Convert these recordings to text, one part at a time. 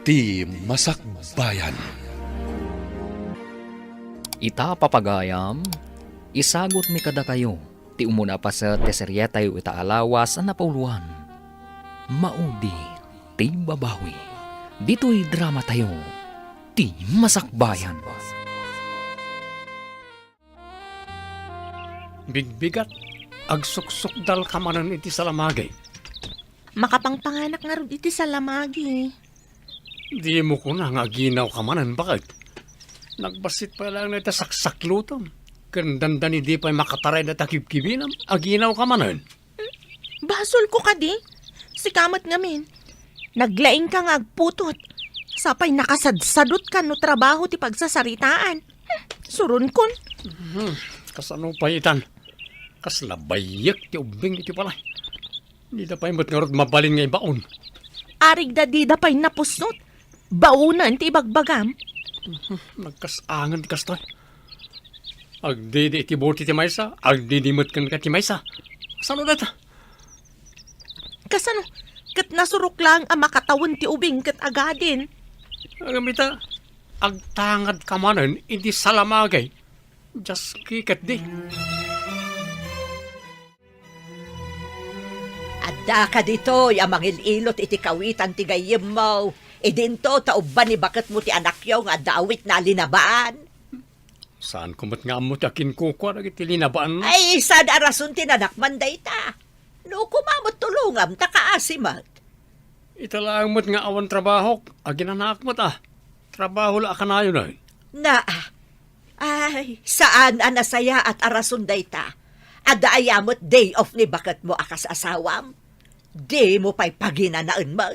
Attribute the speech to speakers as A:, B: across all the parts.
A: Ti Masakbayan.
B: Ita papagayam, isagot mi kada kayo, ti umuna pa sa teserya tayo itaalawas ang napauluan. Maudi, ti babawi. Dito'y drama tayo, ti Masakbayan.
C: Bigbigat, agsuksok dal kamanan iti salamagay.
D: Makapangpanganak nga rin iti sa lamagi.
C: Di mo ko na nga ginaw kamanan, bakit? Nagbasit pa lang na ita saksaklutom. Kandandan hindi pa makataray na takibkibinam, aginaw kamanan.
D: Basol ko ka di. Sikamat ngamin. Naglaing ka nga agputot. Sapay nakasadsadot ka no trabaho ti pagsasaritaan. Surun kon.
C: Kasano pa itan? Kaslabayak ti ubing iti palay. Hindi na pa imot nga rod mabalin nga ibaon.
D: Arig da di da pa'y napusot. Baunan ti ibagbagam.
C: Nagkasangan ti kastoy. Agdidi iti buti ti maysa, agdidimot kan ka ti maysa. Sano na ta?
D: Kasano? Kat nasurok lang ang makatawon ti ubing kat agadin.
C: Agamita, agtangad kamanan, hindi salamagay. Just kikat di.
E: Adda ka dito, yamang ililot iti kawitan ti gayem mo. E dinto, tauban ni bakit mo ti anak yaw nga dawit na linabaan.
C: Saan kumot nga mo ti akin kukwa na iti linabaan?
E: Ay, sad arason tinanakman day ta. No kumamot tulungam, takaasimat.
C: Italang mo't nga awan trabaho, aginanak mo't Trabaho la akanayo na.
E: Na, ay, saan anasaya at arason day ta? Ada ayamot day off ni bakit mo akas asawam? Di mo pa'y paginanaan mo.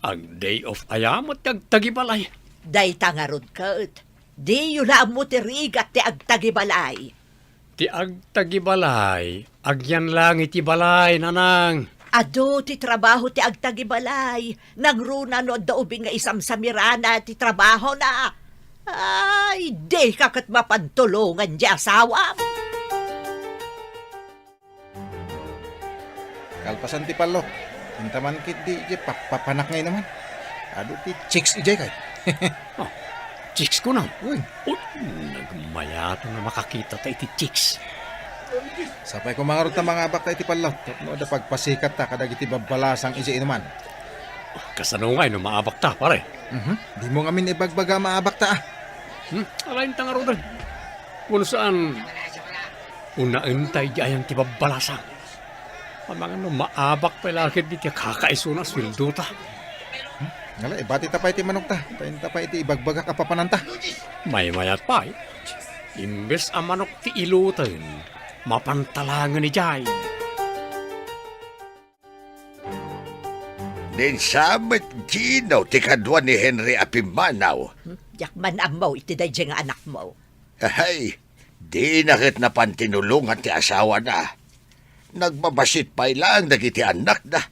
C: Ang day of ayamot agtagibalay.
E: Day tangarod kat. Di yun na mo ti rigat ti agtagibalay.
C: Ti agtagibalay, agyan lang iti balay, nanang.
E: Ado ti trabaho ti agtagibalay. Nagruna no daubing nga isam sa mirana ti trabaho na. Ay, di kakat mapantulungan di asawam.
F: Kalpasan ti palo. Intaman kit di papanak ngay naman. Ado ti chicks ijay kay.
C: Chicks ko na.
F: Uy,
C: Nagmayato na makakita tayo iti chicks.
F: sapay ko mga ruta mga abak tayo ti palo. No, da pagpasikat ta kadag iti babalasang ijay naman.
C: Kasano nga, maabak ta, pare.
F: Di mo ngamin ibagbaga maabak ta
C: Alayin ta nga rodan. Kung saan, unaan tayo diyan ti babalasa. Mga maabak pa lakit di tiya kakaiso na swildo ta.
F: Ngala, bati ta pa iti manok ta. Tayin ta pa iti ibagbaga kapapananta.
C: May mayat pa Imbes ang manok ti ilutan, mapantalangan ni Jai.
G: Din samet ginaw ti kadwa ni Henry Apimanaw.
E: Yakman amaw iti day nga anak mo.
G: Ay, di nakit na pantinulungan ti asawa na. Nagbabasit pa ilang dagiti anak na.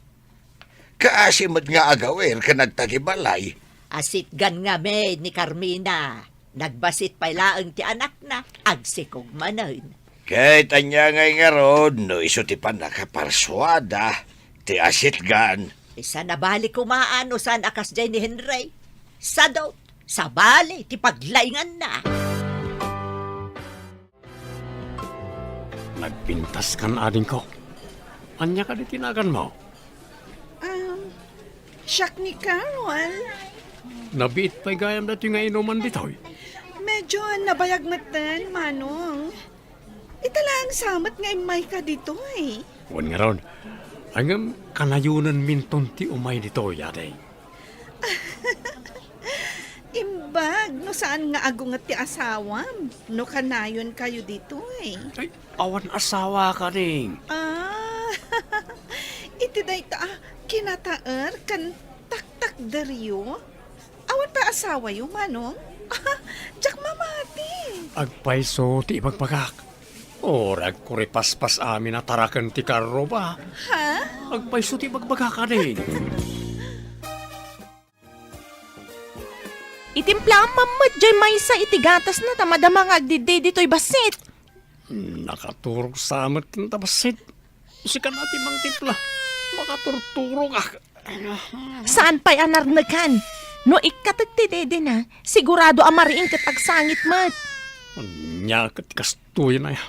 G: Kaasimod nga agawer ka nagtagibalay.
E: Asit gan nga me ni Carmina. Nagbasit pa ilaang ti anak na. Agsikog manan.
G: Kahit anya ngay nga ron, no iso ti pa nakaparswada, ti asit gan.
E: Isa na bali kumaan o saan akas dyan ni Henry. Sa daw, sa bali, ti paglaingan na.
C: Nagpintas kan ading ko. Anya ka di tinagan mo?
H: Siyak ni Carol.
C: Nabiit pa'y gayam dati nga inuman ditoy.
H: Medyo nabayag matan, Manong. Italang samat nga imay ka dito eh.
C: Wan nga ron, hanggang kanayunan minton ti umay dito, yaday.
H: Imbag, no saan nga agungat ti asawam? No kanayon kayo dito eh.
C: Ay, awan asawa ka rin.
H: Iti day ta, kinataer kan taktak daryo. Awan pa asawa yung Manong? Diyak mamati.
C: Agpaiso ti ibagpagak. Orag kuripaspas amin na tarakan ti karro ba?
H: Ha?
C: Agpaiso ti ibagpagak ka rin.
D: Itimpla ang mamad dyan may sa itigatas na tamadama nga agdiday dito'y basit.
C: Nakaturog sa amat ng tabasit. Sikan natin mang tipla. Makaturturo ka.
D: Saan pa'y anarnakan? No ikatagtidede na, sigurado amariin katag sangit mat.
C: Anya kat kastuyan na ya.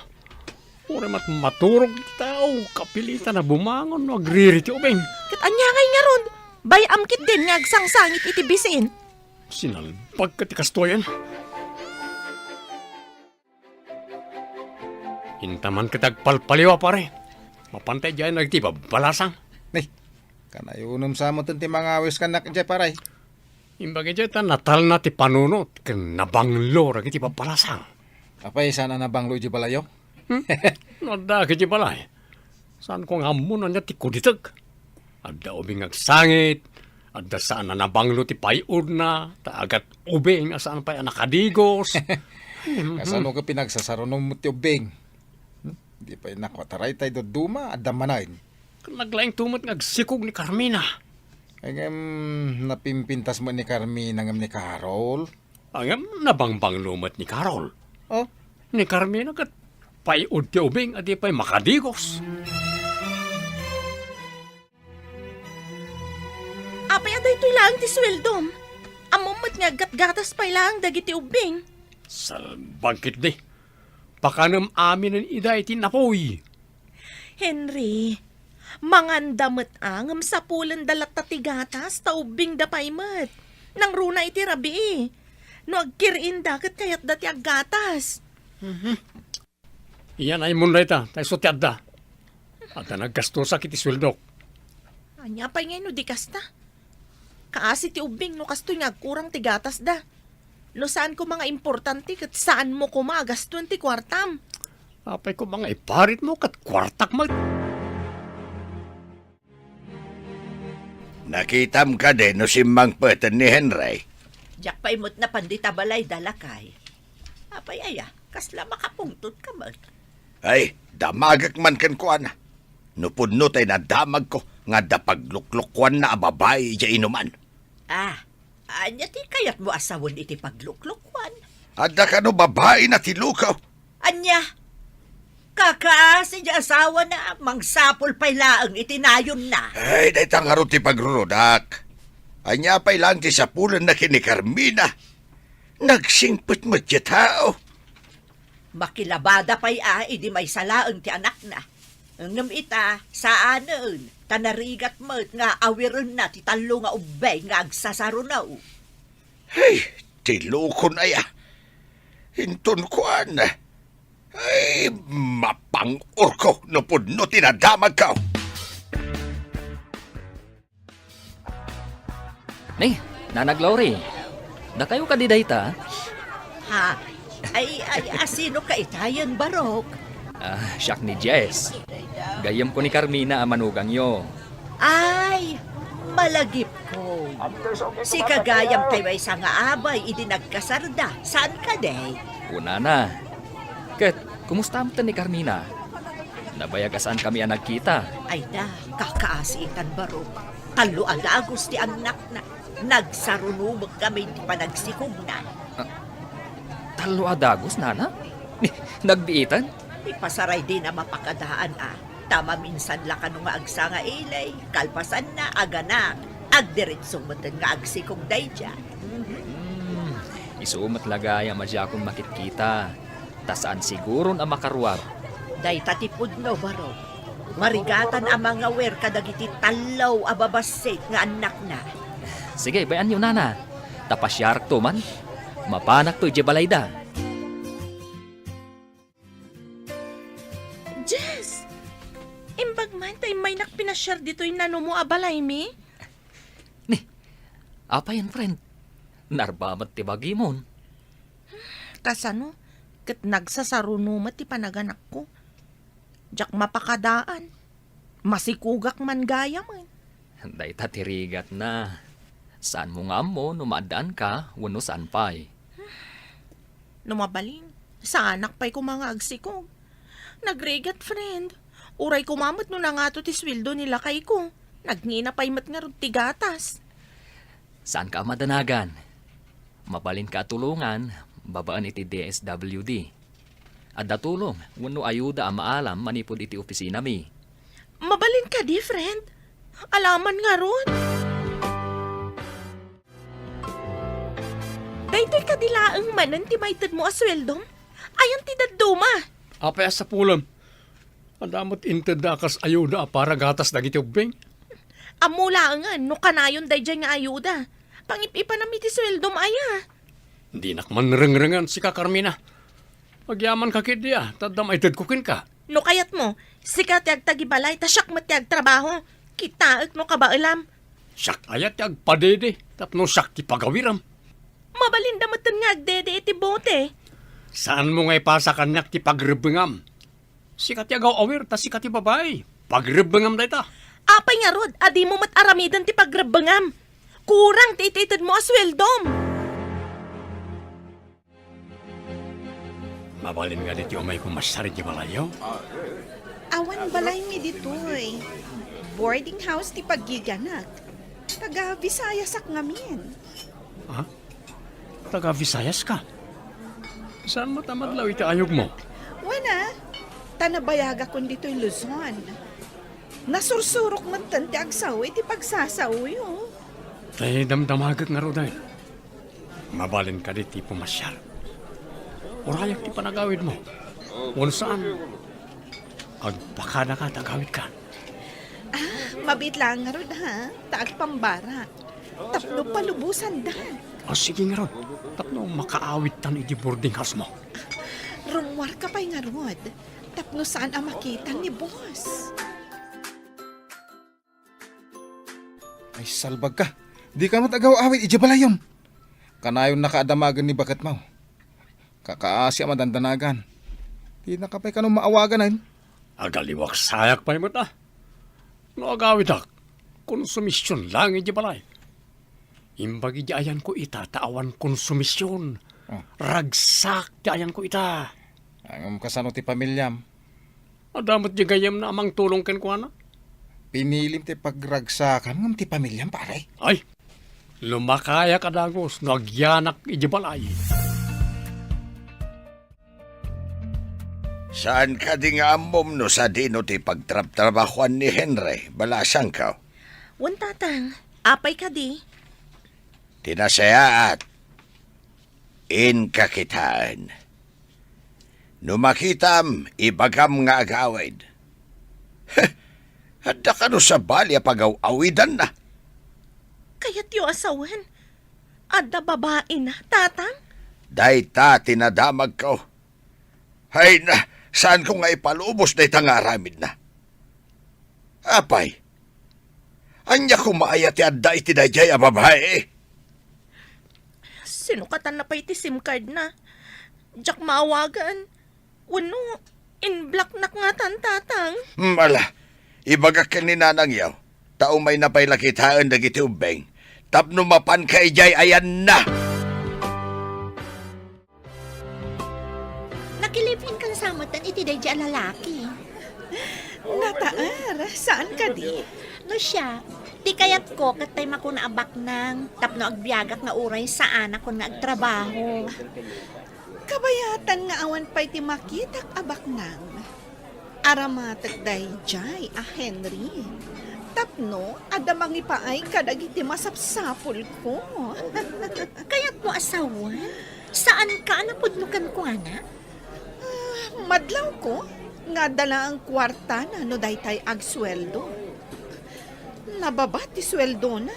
C: Uri mat maturog di tao, kapilitan na bumangon no agriri ti ubing.
D: Kat anya ngay nga ron, bayam kit din nga agsangsangit iti bisin.
C: Sinalbag kat kastuyan. Hintaman kitag palpaliwa pare. Mapantay dyan nagtiba balasang.
F: Nih, kanayunom sa mo ti mga awis kanak dyan paray.
C: Imbagay dyan natal na ti panunot. Kan nabanglo ragi ti balasang.
F: Apay, sana nabanglo di balayo?
C: Nada ka di balay. Saan ko nga muna niya ti kuditag. Adda ubing agsangit. Adda saan na nabanglo ti payod na. Taagat ubing saan pa nakadigos.
F: Kasano ka pinagsasarunom mo ti ubing? Di pa nakwataray tayo duma at damanain.
C: Naglaing tumot ngagsikog ni Carmina.
F: Ay napimpintas mo ni Carmina ngam ni Carol.
C: Ang nabangbang lumat ni Carol.
F: Oh,
C: Ni Carmina kat payod ti ubing at di pa'y makadigos.
D: Apay aday ito'y lang ti sweldom. Amumat nga gatgatas pa lang dagiti ubing.
C: Salbagkit di. Pakanam amin ang iday tinapoy.
D: Henry, mangandamot angam sa pulan dalat tatigatas ta ubing da paymat. Nang runa iti rabi eh. No agkirin dagat kayat dati aggatas.
C: Iyan ay munday ta, tayo sotiad da. At na naggastosa kiti sweldok.
D: Anya pa'y ngayon no di kasta. Kaasi ti ubing no kasto'y ngagkurang ti gatas da. No saan ko mga importante kat saan mo kumagastuan ti kwartam.
C: Apay ko mga iparit mo kat kwartak mag...
G: Nakitam ka din no simbang peten ni Henry.
E: Jak paimot na pandita balay dalakay. Apay aya, kasla makapungtot ka man.
G: Ay, damagak man kan kuan. Nupudno tay na damag ko nga dapagluklukwan na ababay dya inuman.
E: Anya ti kayat mo asawon iti pagluklukwan.
G: Adda ka no babae na tilukaw.
E: Anya, kakaasi di asawa na, mangsapol pa'y laang itinayon na.
G: Ay, dahi tangaro ti pagrurudak. Anya pa'y lang ti sapulan na kini Carmina. Nagsingpot mo ti tao.
E: Makilabada pa'y idi may salaang ti anak na. Ngam ita, saanon, tanarigat mo nga awiron na ti talo nga ubay nga agsasarunaw.
G: Ay, tilukon aya. Hinton kuan. Ay, mapang-or ko no pudno tinadamag ka.
B: Nih, Nanag Lori. Da kayo kadiday ta?
E: Ha? Ay, asino ka itayan, Barok?
B: Siyak ni Jess. Gayam ko ni Carmina ang manugang yo.
E: Ay, malagip ko. Si kagayam tayo ay sa nga abay, idi nagkasarda. Saan ka, day?
B: Una na. Ket, kumusta mo ni Carmina? Nabayagasan kami ang nagkita.
E: Ay da, kakaasitan, Barok. Talo agagos ti anak na. Nagsarunubog kami di pa nagsikog na.
B: Talo adagos, nana? Nagbiitan?
E: Ipasaray din na mapakadaan Tama minsan la ka nga agsa nga ilay, kalpasan na agana, agdiretsong matan nga agsikog day dyan.
B: Isumat lagay ang madya akong makitkita. Tasaan siguro na makaruar.
E: Day tatipod no, Barok. Marigatan ang mga wer kadagiti talaw ababasit nga anak na.
B: Sige, bayan nyo, nana. Tapasyar to man. Mapanak to ijabalayda.
D: Jess! Imbag man tayo may nakpinasyar dito yung nano mo abalay mi?
B: Apa yan, friend? Narbamat ti bagimon.
D: Kasano? Kat nagsasarunumat ti panaganak ko. Jak mapakadaan. Masikugak man gaya man.
B: Day tatirigat na. Saan mo nga mo, numaadaan ka, wano saan pa'y.
D: Lumabalin. Sa anak pa'y kumangagsi ko. Nagregat, friend. Uray kumamot no na nga to ti sweldo nila kay ko. Nagngina pa'y mat nga ron ti gatas.
B: Saan ka madanagan? Mabalin ka tulungan, babaan iti DSWD. At datulong, wano ayuda ang maalam manipod iti opisina mi.
D: Mabalin ka di, friend. Alaman nga ron. Ay, di kadilaang manan ti maitid mo asweldom. Ayan ti daduma.
C: Apay sa pulam. Adamot inted dakas ayuda para gatas dagiti ubing.
D: Amula nga, no kanayon day dyan nga ayuda. Pangipipa na ti sweldom aya.
C: Hindi nakman rengrengan si Kakarmina. Pagyaman ka kid diya, tadam ay kukin ka.
D: No kayat mo, sikat yag tagibalay, tasyak matyag trabaho. Kitaak no kabailam.
C: Siyak ayat yag padede, tapno siyak ti pagawiram.
D: Mabalinda matan nga agdede iti bote.
C: Saan mo nga ipasa kanyak ti pagrebengam? Sikat yagaw awir, ta sikat ti babay. Pagrebengam da ita.
D: Apay nga rod, adi mo mataramidan ti pagrabangam. Kurang ti ititid mo asweldom.
C: Mabalin nga dito umay kumasari di balayaw.
H: Awan balay mi ditoy. Boarding house ti paggiganak. Taga Visayas ak ngamin.
C: Ha? Taga Visayas ka? Saan matamadlaw iti ayog mo?
H: Wana, tanabayaga kon dito'y Luzon. Nasursurok man tan ti agsaw iti pagsasawi oh.
C: Tay damdamagak nga ro dahil. Mabalin ka dito pumasyar. Urayak ti panagawid mo. Wala saan? Agpaka na ka, tagawid ka.
H: Mabit lang nga rod ha, taag pambara. Tapno palubusan da.
C: O sige nga ron, tapno makaawit tan iti boarding house mo.
H: Rumwar ka pa'y nga rod. Tapno saan ang makita ni boss.
F: Ay, salbag ka. Di ka matagaw awit, ijabalayom. Kanayon nakaadamagan ni bakat mo. Kakaasya madandanagan. Di nakapay ka nung maawagan ay.
C: Agaliwak sayak pa imot ah. No agawid ak, konsumisyon lang iti balay. Imbagi di ayan ko ita, taawan konsumisyon. Ragsak di ayan ko ita.
F: Ang kasano ti pamilyam.
C: Adamot di gayam na amang tulong ken ko na.
F: Pinilim ti pagragsakan ngam ti pamilyam pare.
C: Ay, lumakaya kadagos, nagyanak iti balay.
G: Saan ka di nga amom no sa dino ti pagtrabahuan ni Henry, balasang ka?
D: Wan tatang, apay ka di.
G: Tinasayaat. In kakitaan. Numakitam, ibagam nga agawid. Hadda ka no sa balya pag-awidan na.
D: Kaya't yung asawan. Adda babae na, tatang.
G: Dayta tinadamag ko. Hay na, saan ko nga ipalubos na itangaramid na? Apay, anya kumaayat ti adda iti dayjay a babae.
D: Sinukatan na pa iti SIM card na. Diyak maawagan. Wano, in-block na nga tan, tatang.
G: Mala, ibagak ka ni nanang yaw. Tao may napaylakitaan dagiti ubeng. Tapno mapan ka ijay ayan na.
E: Nakilipin kan samutan iti day dyan lalaki.
H: Nataar, saan ka di?
E: No siya, ti kayat ko katay makuna abak nang tapno agbiagak nga uray sa anak ko nga agtrabaho.
H: Kabayatan nga awan pa'y ti makitak abak nang. Aramatag day jay a Henry. Tapno, adamang ipaay kadagiti masapsapul ko.
E: Kayat mo asawa? Saan ka napudnukan ko ana?
H: Madlaw ko, nga dala ang kwarta na no daytay agsweldo. Nababa ti sweldo na.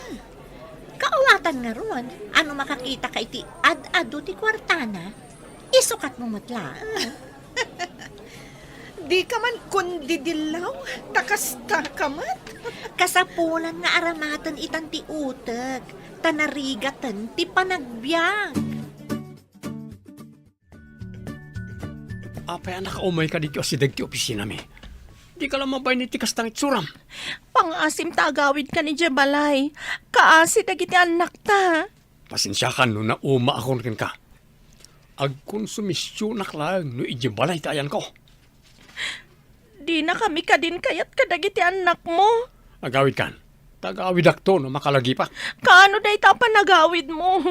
E: Kaawatan nga ron, ano makakita ka iti ad-ado ti kwartana, isukat mo mutla.
H: Di ka man kundi dilaw, takas takamat.
E: Kasapulan nga aramatan itan ti utag, tanarigatan ti panagbiag.
C: Apay anak umay ka dito si dagti opisina mi. Di ka lang mabay ni tikas tangit suram.
D: Pangasim tagawid ka ni Jabalay. Kaasi dagiti anak ta.
C: Pasensya ka no na uma akon ken ka. Agkonsumisyon lang no ijibalay tayan ko.
D: Di na kami ka din kayat kadagiti anak mo.
C: Agawid kan. Tagawid akto no makalagi pa.
D: Kaano day ta panagawid mo?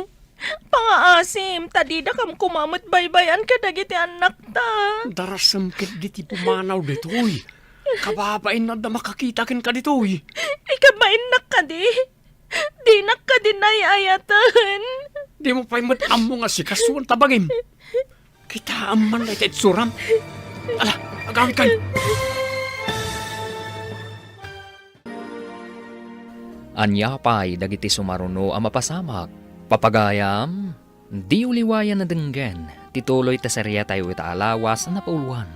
D: Pangaasim, tadida kam kumamot baybayan kadagiti anak ta.
C: Darasam ket diti pumanaw ditoy. Kababain na da makakita ken ka ditoy.
D: Ikabain na ka di. Di na ka din ayayatan.
C: Di mo pa'y matamo nga si kasuan tabagim. Kita aman na iti suram. Ala, agawit kan.
B: Anya pa'y dagiti sumaruno ang mapasamak. Papagayam, di uliwayan na denggen, tituloy ta serya tayo itaalawas na napauluan.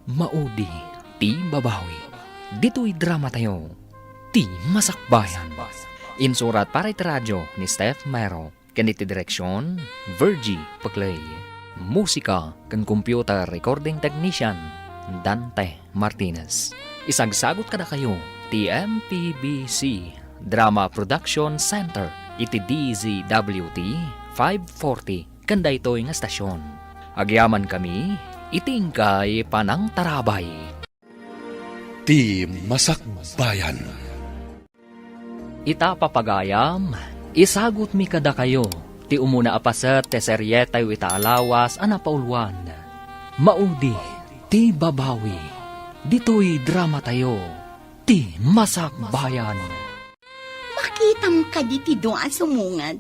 B: Maudi, ti babawi. Dito'y drama tayo, ti masakbayan. Insurat para iti radyo ni Steph Mero. Kaniti direksyon, Virgie Paglay. Musika kan computer recording technician, Dante Martinez. Isagsagot kada kayo, ti MPBC Drama Production Center, iti DZWT 540, kanda ito'y nga stasyon. Agyaman kami, itingkay panang tarabay.
A: Ti Masakbayan.
B: Ita papagayam, isagot mi kada kayo, ti umuna apaset te serye tayo itaalawas anapauluan. Maudi, ti babawi, dito'y drama tayo, ti Masakbayan.
I: Makitam ka di ti doa sumungad.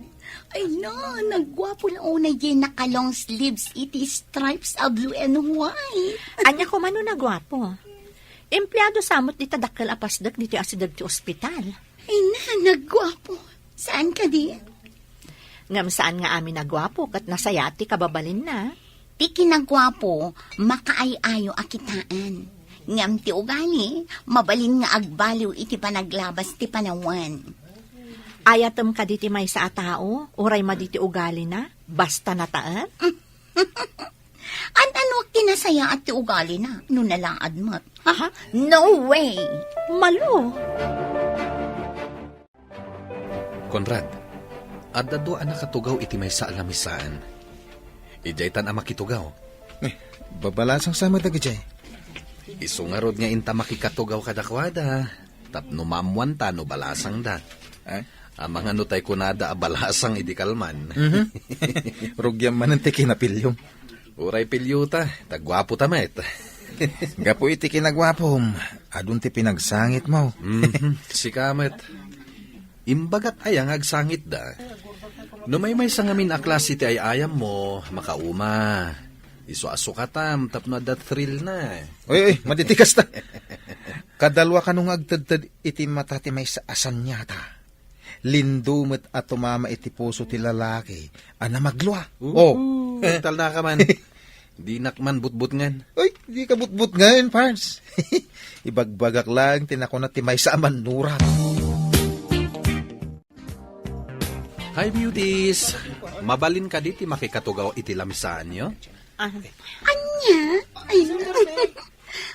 I: Ay no, nagwapo na unay din naka long sleeves iti stripes of blue and white.
E: Anya ko man na gwapo. Empleyado samot di tadakkel apasdak dito asidag ti ospital.
I: Ay na, nagwapo. Saan ka di?
E: Ngam saan nga amin nagwapo kat nasayati kababalin na.
I: Ti kinagwapo, makaayayo akitaan. Ngam ti ugali, mabalin nga agbaliw iti panaglabas ti panawan.
E: Ayatem ka diti may sa tao, uray ma diti ugali na, basta nataan.
I: Ano tinasaya at ti ugali na, no nalaad mo't.
E: Aha,
I: No way!
E: malo.
A: Conrad, adda do anak katugaw iti may sa alamisaan. Ijaytan ang makitugaw.
F: Babalasang sama dagajay.
A: Isungarod nga inta makikatugaw kadakwada. Tapno mamuan ta no balasang da. Ang mga nutay kunada abalasang idi kalman.
F: Rugyam man ang tikinapilyom.
A: Uray pilyuta, tagwapo tamet.
F: Gapo iti kinagwapom. Adun ti pinagsangit mo.
A: Si kamet. Imbagat ayang agsangit da. No may sa ngamin a klase ti ayayam mo, makauma. Iso-aso katam, tapno da thrill na.
F: Oy, matitikas ta. Kadalwa ka nung agtadtad iti matati may sa asan nyata. Lindumet at tumama iti puso ti lalaki. Ana maglwa.
A: Tal na ka man. Di nakman butbut ngan.
F: Oy, di ka butbut ngayon, Pards. Ibagbagak lang, tinako na ti may sa manurat.
A: Hi, beauties. Mabalin ka diti makikatugaw iti lamisaan nyo?
I: Anya? Ay,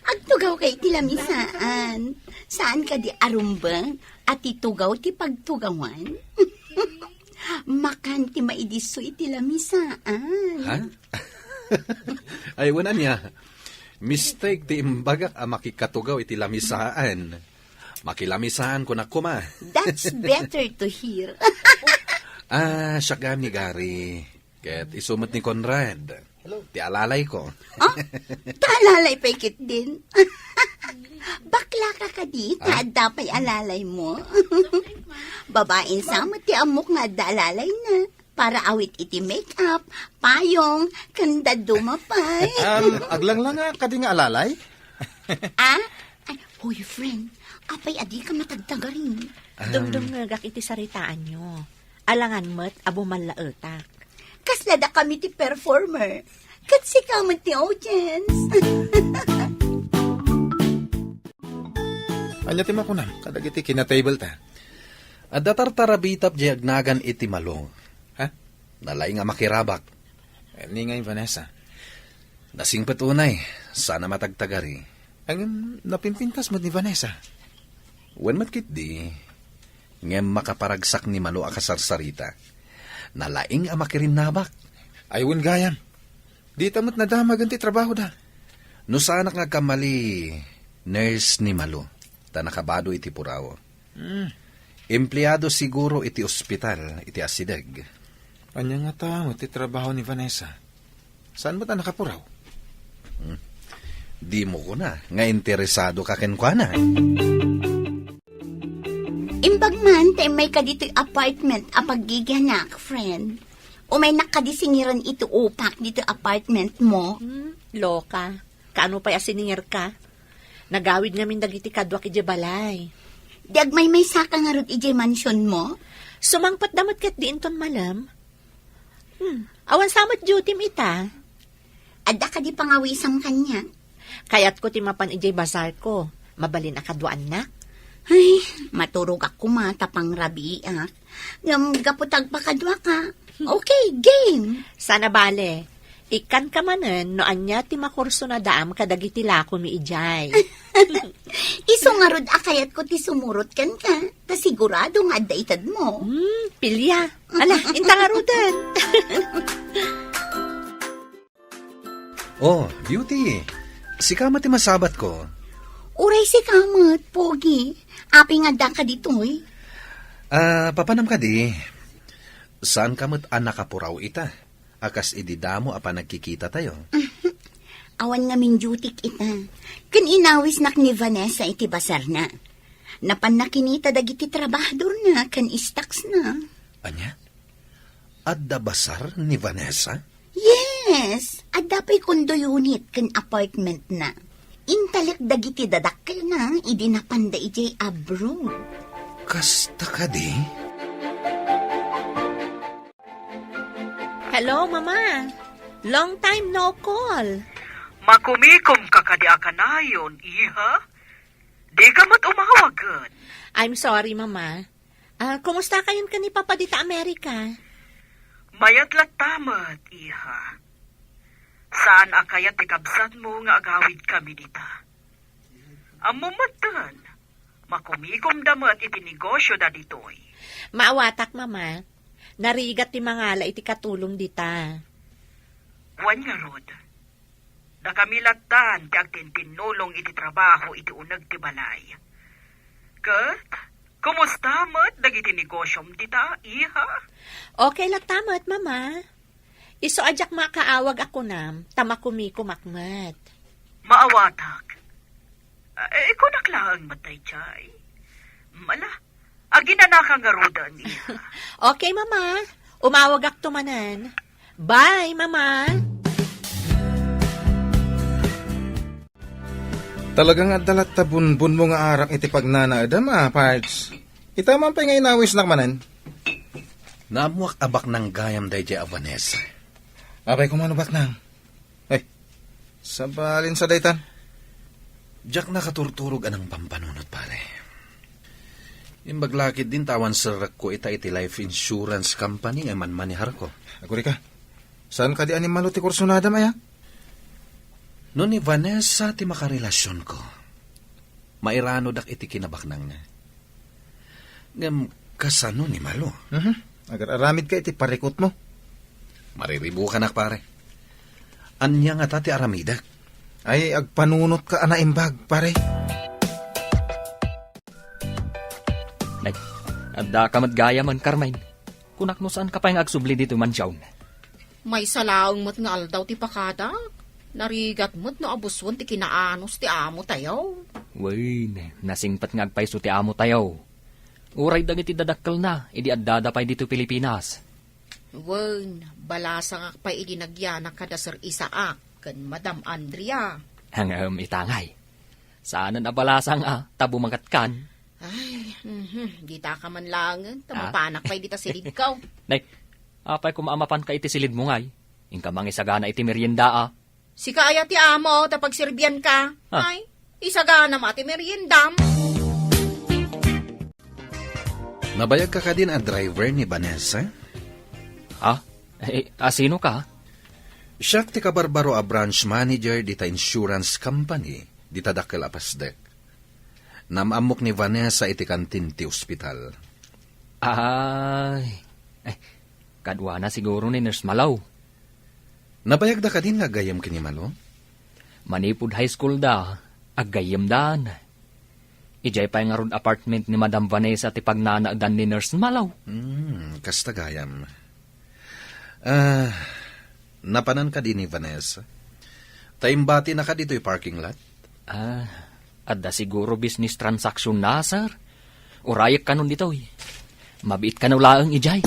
I: agtugaw kay tilamisaan. Saan ka di arumbang at itugaw ti pagtugawan? Makan ti maidiso iti lamisaan.
A: Ha? Ay, wala niya. Mistake ti imbagak a makikatugaw iti lamisaan. Makilamisaan ko na kuma.
I: That's better to hear.
A: Siyagam ni Gary. Ket isumot ni Conrad. Ti alalay ko.
I: Taalalay pa ikit din. Bakla ka di, dapat alalay mo. Babaeng sama ti amok nga dalalay na. Para awit iti make-up, payong, kanda dumapay.
F: Aglang lang nga, kadi nga alalay.
I: Ay, boyfriend, apay adi ka matagtaga rin.
E: Dumdum nga iti saritaan nyo. Alangan mo't abo manlaetak.
I: Kaslada kami ti performer. Katsi ka mo ti audience.
F: Anya ti makunam, kadag iti kina-table ta.
A: Adda tartarabitap di agnagan iti malong.
F: Ha?
A: Nalay nga makirabak.
F: Ni ngay Vanessa.
A: Nasingpet unay. Sana matagtagari.
F: Ang napimpintas mo ni Vanessa.
A: Wen matkit di. Ngem makaparagsak ni Malo akasarsarita. Nalaing ang makirinabak.
F: Ayun gayam. Di tamot na damag ti trabaho da.
A: No sana nga kamali, nurse ni Malo. Ta nakabado iti purawo. Empleyado siguro iti ospital, iti asideg.
F: Anya nga tamo ti trabaho ni Vanessa. Saan ba ta nakapuraw?
A: Di mo ko na, nga interesado ka kenkwana.
I: Imbag man, tay may kadito'y apartment a paggiganak, friend. O may nakadisingiran ito upak dito apartment mo?
E: Loka, kaano pa siningir ka? Nagawid ngamin dagiti kadwa iti balay.
I: Diag may saka nga ron iti mansion mo?
E: Sumangpat damot kat diin ton malam. Awan samot duty ita.
I: Adda ka di pangawisam kanya.
E: Kayat ko timapan ijay bazar ko. Mabalin akadwaan na.
I: Ay, maturog ako matapang rabi, ah. Gaputag pa kadwa ka. Okay, game.
E: Sana bale. Ikan ka manen no anya ti makurso na daam kadagiti lako mi ijay.
I: Iso nga rod akayat ko ti sumurot kan ka. Ta sigurado nga adda itad mo.
E: Pilya. Ala, inta nga rudan.
A: Oh, Beauty. Si Kamat masabat ko.
I: Uray si Kamat, Pogi. Api nga da ka ditoy.
A: Papanam ka di. Saan Kamat anak kapuraw ita? Akas ididamo apa nagkikita tayo.
I: Awan nga min dutik ita. Kan inawis nak ni Vanessa iti basar na. Napan nakinita dagiti trabahador na kan istaks na.
A: Anya? Adda basar ni Vanessa?
I: Yes! At dapay kondo unit kan apartment na. Intalik dagiti dadakkel na idinapanda ijay abroad.
A: Kasta ka di?
E: Hello, Mama. Long time no call.
J: Makumikom ka kadi akanayon, iha? Di ka mat umawagan.
E: I'm sorry, Mama. Kumusta kayon ka ni Papa dita Amerika?
J: Mayat latamat, iha. Saan akayat ikabsat mo nga agawid kami dita? Amumatan, makumikom damat iti negosyo da ditoy.
E: Maawatak, Mama. Narigat ti mangala iti katulong dita.
J: Wan nga rod. Da kami latan ti agtintinulong iti trabaho iti unag ti balay. Kat, kumusta mat dagiti negosyom dita, iha?
E: Okay lang tamat, Mama. Iso ajak makaawag ako nam, tamakumiko makmat.
J: Maawatak. Ikaw naklaan matay, chay. Mala, aginanaka nga rodan, iha.
E: Okay, Mama. Umawag ak tumanan. Bye, Mama.
F: Talagang adalat tabunbun mo nga arak iti pagnanaadam, parts. Ita man pa nga inawis nakmanan.
A: Namuak abak ng gayam day a Vanessa.
F: Abay kumano bak nang? Ay, sabalin sa daytan.
A: Jack nakaturturog anang pampanunot pare. Imbaglakid din tawan sa ko ita iti life insurance company man manihar ko.
F: Aguri ka. Saan ka di animalo ti kursunada maya?
A: No ni Vanessa ti makarelasyon ko. Mairano dak iti kinabaknang na. Ngam kasano ni Malo.
F: Agar aramid ka iti parikot mo.
A: Mariribu ka nak pare. Anya nga tati aramidak.
F: Ay, agpanunot ka anaimbag, pare.
B: Adda ka matgaya man, Carmine. Kunak no saan ka pa yung agsubli dito man siyaw.
K: May salaang mat nga aldaw ti pakadak. Narigat mat no abuswan ti kinaanos ti amo tayo.
B: Way, nasingpat nga agpaiso ti amo tayo. Uray dagiti dadakkel na, idi addada pa'y dito Pilipinas.
K: Wen, balasa nga pa idinagyanak kada Sir Isaac kan Madam Andrea.
B: Hangam itangay. Saan na balasang tabo mangatkan.
K: Ay, di ta ka man langan, tamapanak pa'y dita silid kaw.
B: Nay, apay kumaamapan ka iti silid mo ngay. Ingka mangisagana iti merienda
K: Si kaya ti amo, tapag sirbiyan ka. Ay, isagana mati meriendam.
A: Nabayag ka din a driver ni Vanessa?
B: Sino ka?
A: Siya ti kabarbaro a branch manager dita insurance company dita dakkel apasdek. Namamok ni Vanessa iti kantin ti ospital.
B: Kadwa na siguro ni Nurse Malaw.
A: Nabayag da ka din nga gayam kini Malo?
B: Manipud high school da, agayam dan. Ijay pa nga ron apartment ni Madam Vanessa ti pagnanaadan ni Nurse Malaw.
A: Kasta gayam. Napanan ka din ni Vanessa? Taimbati na ka dito yung parking lot?
B: Adda siguro business transaction na, sir. Urayak ka nun dito, Mabiit ka na ulaang ijay.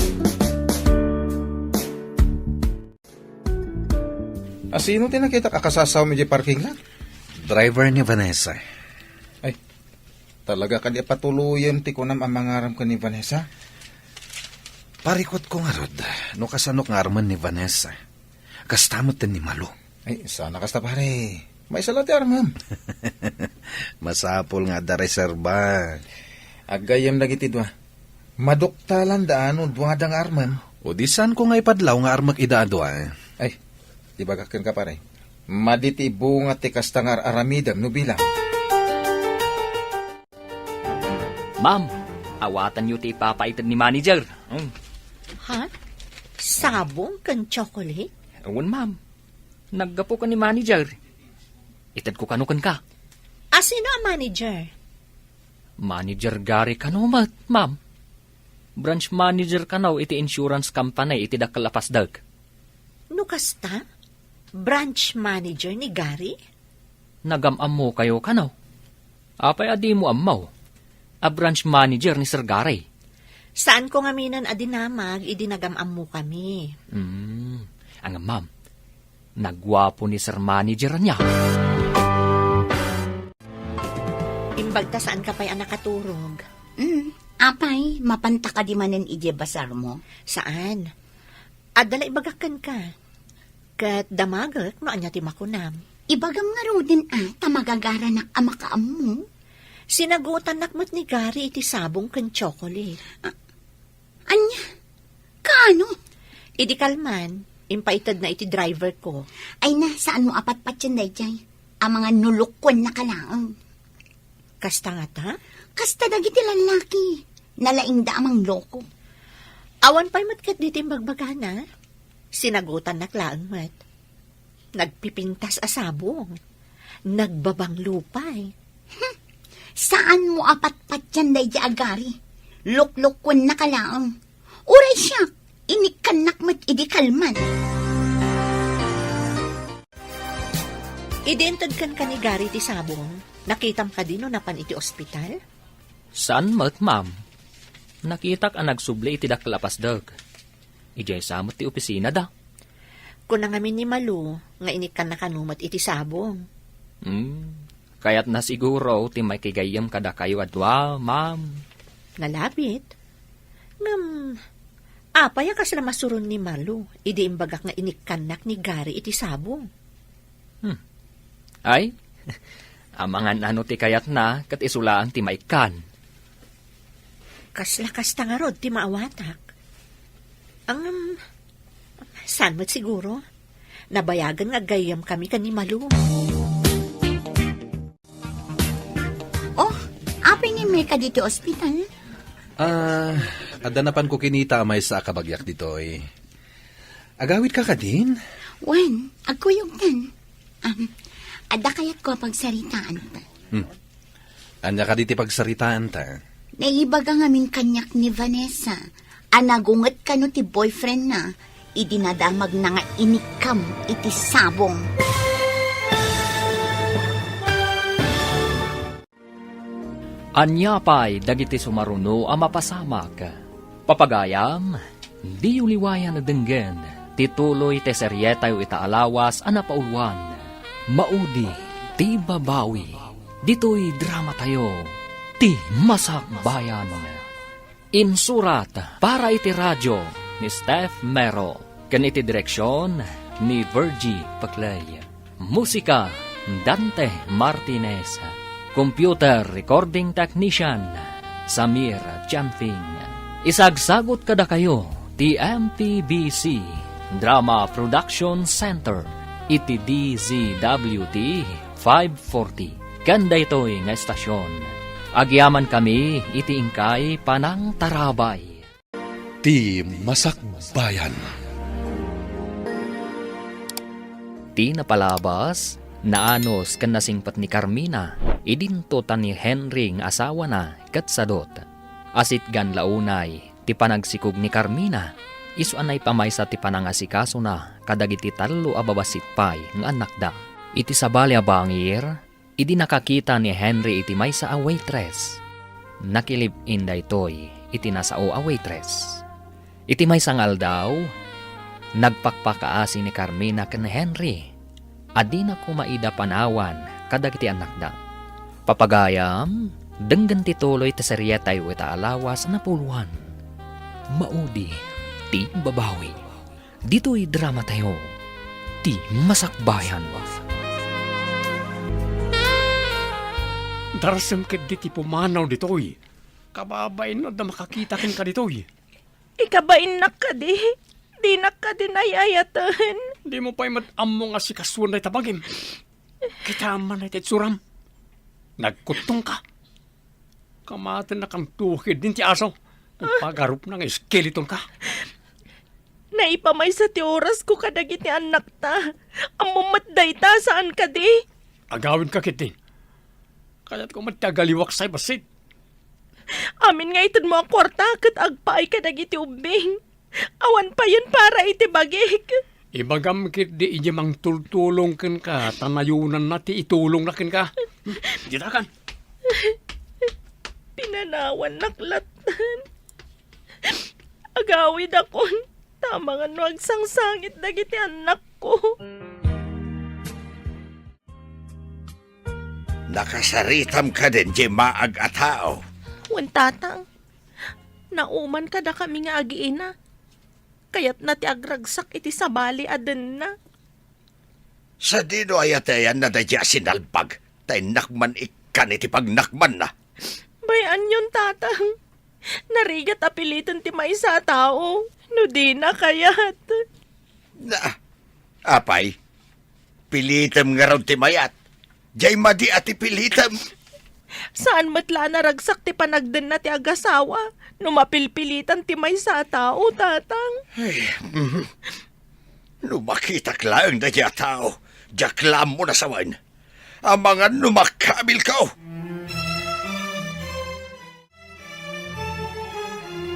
F: Sino tinakita kakasasaw mi di parking lot?
A: Driver ni Vanessa.
F: Ay, talaga ka di patuluyan ti kunam ang mangaram ka ni Vanessa?
A: Parikot ko nga rod, no kasanok nga arman ni Vanessa. Kastamot din ni Malo.
F: Ay, sana kasta pare. May salati armam.
A: Masapol nga da reserba.
F: Agayam lagi tidwa. Maduktalan daano duwadang armam.
A: O di saan ko nga ipadlaw nga armak idaado
F: Ay, di bagakan ka pare. Maditi bunga ti kastangar aramidam no bilang.
B: Ma'am, awatan niyo ti ipapaitad ni manager.
E: Ha? Sabong kan chocolate?
B: Awan, ma'am. Naggapo ka ni manager. Itad ko kanukan ka.
E: Sino ang manager?
B: Manager Gary kanumat, ma'am. Branch manager kanaw iti insurance company iti dakalapasdag.
E: No kasta? Branch manager ni Gary?
B: Nagamam mo kayo kanaw. Apay adi mo amaw. A branch manager ni Sir Gary.
E: Saan ko ngaminan adinamag, idinagamam mo kami.
B: Ang ma'am, nagwapo ni Sir Manager niya.
E: Imbagta saan ka pa'y nakaturog?
I: Apay, mapanta ka di manen ije basar mo.
E: Saan? Adala ibagakan ka. Kat damagak no anya ti makunam.
I: Ibagam nga rodin tamagagara na amakaam mo.
E: Sinagutan nakmat ni Gary iti sabong kan chocolate.
I: Anya? Kano?
E: Idi kalman, impaitad na iti driver ko.
I: Ay na, saan mo apat-pat yan dayjay? Ang mga nulukon na kalaang.
E: Kasta nga ta?
I: Kasta dagiti lalaki. Nalaing da amang loko.
E: Awan pa'y matkat diti magbagana. Sinagutan naklaang mat. Nagpipintas asabong. Nagbabang lupay.
I: Saan mo apat-pat yan dayjay agari? Luklukon na kalaang. Uray siya, inikanak mat idi kalman.
E: Identad kan ka ni Gary ti sabong. Nakitam ka din no napan iti ospital?
B: Saan mat, ma'am? Nakitak ang nagsubli iti dakalapasdag. Ijay samot ti opisina da.
E: Kung nangamin ni Malu, nga inikan na kanumat iti sabong.
B: Kaya't na siguro ti may kigayam kada kayo adwa, ma'am.
E: Nalapit. Apaya kas na masuron ni Malu, idi imbagak nga inikanak ni Gary iti sabong.
B: Ay, amangan ano ti kayat na kat isulaan ti maikan.
E: Kaslakas tangarod ti maawatak. Saan mo't siguro? Nabayagan nga gayam kami kan ni Malu.
I: Oh, apay ni Meka dito ospital?
A: Adanapan ko kinita may sa kabagyak dito Agawid ka din?
I: Wen, agkuyog tan. Ada kayat ko pagsaritaan ta.
A: Anya ka diti pagsaritaan ta?
I: Naibaga ngamin kanyak ni Vanessa. Anagunget ka no ti boyfriend na. Idinadamag na nga inikam iti sabong.
B: Anya pa'y dagiti sumaruno ang mapasamak. Papagayam, di uliwayan na denggen. Tituloy te seryetayo itaalawas ang napauluan. Maudi, ti babawi. Dito'y drama tayo. Ti Masak Bayan. Insurat para iti radyo ni Steph Mero. Ken iti direksyon ni Virgie Paclay. Musika Dante Martinez. Computer recording technician Samir Chanfing. Isagsagot kada kayo ti MPBC Drama Production Center iti DZWT 540. Kanda ito'y nga estasyon. Agyaman kami iti ingkay panang tarabay.
A: Ti Masak Bayan.
B: Ti napalabas, naanos kan nasingpat ni Carmina, idinto ta ni Henry ng asawa na katsadot. Asit gan launay, ti panagsikog ni Carmina, isu anay pamaysa ti panangasikaso na kadagiti talo ababasit pay ng anak da. Iti sabali a bangir, idi nakakita ni Henry iti maysa a waitress. Nakilib inday toy, iti nasao a waitress. Iti maysa ngal daw, nagpakpakaasi ni Carmina ken Henry. adi na ko maida panawan kadag iti anak da. Papagayam, denggan ti tuloy ta serya tayo ita alawas na puluhan. Maudi, ti babawi. Dito'y drama tayo, ti masakbayan.
C: Darasem ket di ti pumanaw ditoy. Kababain no da makakita ken ka ditoy.
D: Ikabain na ka di. Di na ka dinayayatan.
C: Di mo pa'y mat-ammo nga si kaswan na itabagim. Kita man na suram. Nagkutong ka. Kamatin na kang tuhid din ti aso. Pagarup na nga skeleton ka.
D: Naipamay sa ti oras ko kadagiti anak ta. Amumatday ta saan ka di?
C: Agawin ka kitin. Kaya't ko matagaliwak sa'y basit.
D: Amin nga itod mo ang kwarta kat agpaay kadagiti ubing. Awan pa yun para iti bagik.
C: Ibagam kit di iji mang tultulong ken ka. Tanayunan na ti itulong na ken ka. Dita kan.
D: Pinanawan naklatan. Agawid akon. Tama nga no agsangsangit dagiti anak ko.
G: Nakasaritam ka din, di maag at tao.
D: Wan tatang. Nauman ka da kami nga agiina. Kaya't na ti agragsak iti sabali aden na.
G: Sa dino ayatayan na dadya sinalpag, tay nakman ikan iti pagnakman na.
D: Bayan yun tatang. Narigat apilitan ti may sa tao. No di na kayat.
G: Na, apay, pilitam nga raw ti mayat. Diyay madi ati pilitam.
D: Saan matla naragsak ti panagden na ti agasawa? No mapilpilitan ti may sa tao, tatang.
G: Numakitak lang na diya tao. Jaklam mo na sawan. Ang mga numakabil ka.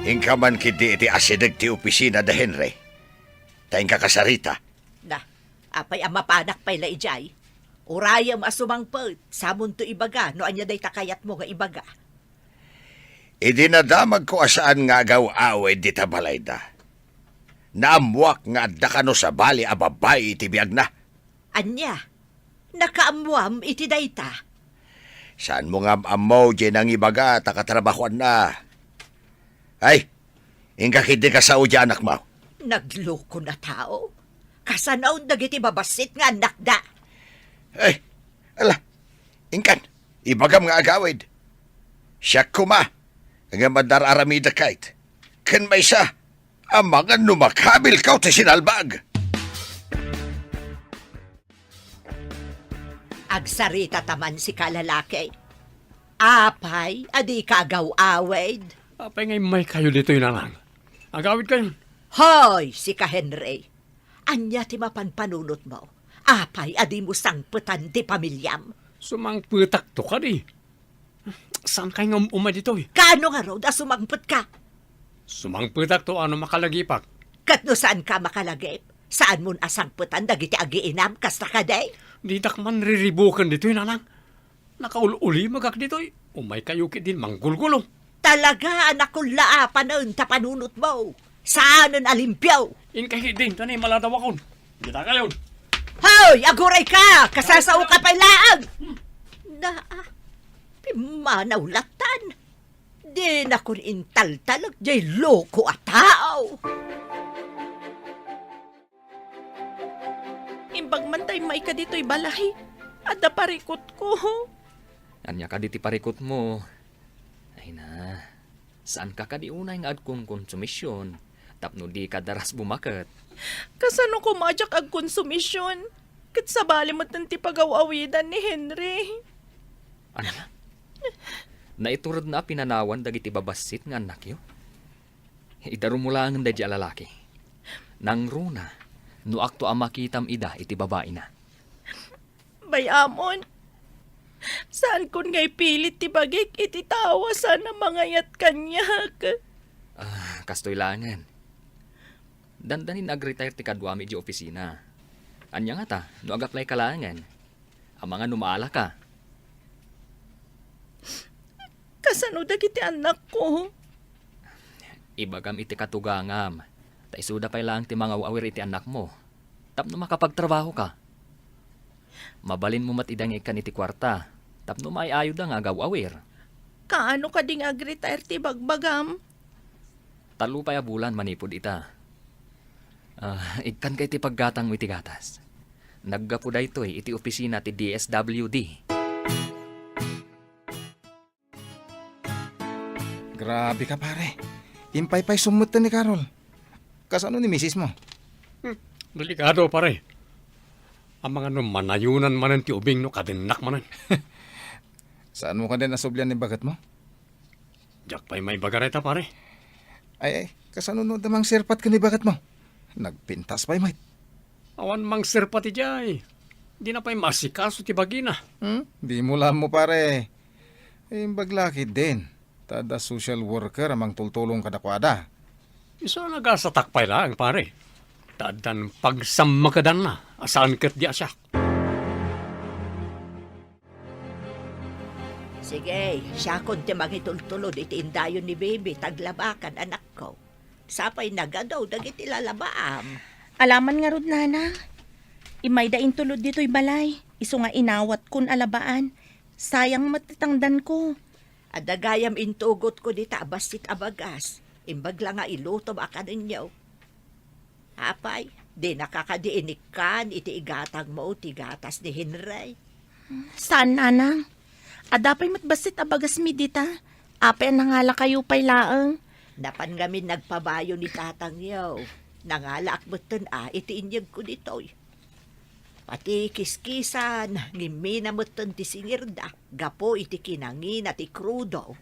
G: Ingka man kiti iti asidag ti opisina da Henry. Tayong kakasarita.
E: Na, apay ang mapanak pa'y laijay. Urayam asumangpot, samon to ibaga, no anya day takayat mo nga ibaga.
G: Idinadamag ko asaan nga agaw away di tabalay da. Naamuak nga adda kano sa bali a babay iti biyag na.
E: Anya, nakaamuam iti dayta.
G: Saan mo nga amaw di nang ibaga takatrabahuan na. Ay, ingka kidi ka sa udya anak mo.
E: Nagloko na tao. Kasanaon dagiti babasit nga anak da.
G: Ay, ala, ingkan, ibagam nga agawid. Siya kuma, nga madararamida kahit. Kan may sa, ang mga numakabil ka ti sinalbag.
E: Agsarita taman si kalalaki. Apay, adi kagaw awed.
C: Apay ngay may kayo dito yun lang. Agawid kayo.
E: Hoy, si ka Henry. Anya ti mapanpanunot mo. Apay, adi mo sangputan di pamilyam.
C: Sumangputak to ka di. Saan kayo nga umay dito eh?
E: Kano nga raw da sumangput ka?
C: Sumangputak to ano makalagipak.
E: Katno saan ka makalagip? Saan mo asangputan dagiti agiinam kasta ka day?
C: Di takman riribukan dito yun lang. Nakaululi magak dito eh. Umay kayo din manggulgulo.
E: Talaga anak kong laapan na tapanunot mo. Saanan alimpyaw?
C: In kahit din, tanay maladawakon. Kita kayo.
E: Hoy, aguray ka! Kasasao ka pa'y laang! Pimanawlatan. Di na kun intaltalag, jay loko at tao.
D: Imbag man tayo may ka dito'y balay. Ada parikot ko.
B: Anya ka diti parikot mo. Ay na, saan ka kadiunay nga agkong konsumisyon? Tapno di ka daras bumakat.
D: Kasano ko majak ag konsumisyon? Kat sa bali mo tanti pagawawidan ni Henry.
B: Ano na? Naiturod na pinanawan dagiti babasit nga anak yo. Idaro mo lang ang dadya lalaki. Nang runa, no akto ang makitam ida iti babae na.
D: Bayamon, saan kun ngay pilit ti bagik iti tawa sana mangayat kanyak.
B: Kastoy langan. Dandanin ag-retire ti kadwami di opisina. Anya nga ta, no agaplay kalangan. Ang mga numaala ka.
D: Kasano dagiti anak ko?
B: Ibagam iti katugangam. Ta isuda pay lang ti mga awir iti anak mo. Tapno makapagtrabaho ka. Mabalin mo matidang ikan iti kwarta. Tapno may ayo da nga agaw-awir.
D: Kaano ka ding agretire ti bagbagam?
B: Talupay a bulan manipod ita. Ikan kay ti paggatang mo iti gatas. Naggapo da ito iti opisina ti DSWD.
F: Grabe ka pare. Impay-pay sumutan ni Carol. Kasano ni misis mo?
C: Delikado pare. Ang mga manayunan manan ti ubing no kadinak manan.
F: Saan mo ka din nasoblyan ni bagat mo?
C: Jak pa'y may bagareta pare.
F: Ay, kasano no damang sirpat ka ni bagat mo? Nagpintas pa'y mate.
C: Awan mang sir pati jay. Di na pa'y masikaso ti bagina.
F: Di mo lang mo pare. Baglaki din. Tada social worker amang tultulong kadakwada.
C: Isa nagasatakpay lang pare. Tadan pagsamakadan na. Asaan kat di asyak.
E: Sige, siya kon ti mangitultulod iti indayon ni baby, taglabakan anak ko. Sapay nagadaw, dagiti lalabaam.
D: Alaman nga rod nanang. Imay da intulod dito'y balay. Iso nga inawat kun alabaan. Sayang matitangdan ko.
E: Adagayam intugot ko di tabasit abagas. Imbag lang nga ilutom akan ninyo. Apay, di nakakadiinik kan iti igatang mo ti gatas ni Henry.
D: Saan nanang? Adapay matbasit abagas mi dita. Apay nangala kayo pay laeng.
E: Napan ngamin nagpabayo ni tatang yaw. Nangala akbutan iti inyag ko ditoy. Pati kiskisan, ngimina moton ti singirda. Gapo iti kinangin at ikrudo.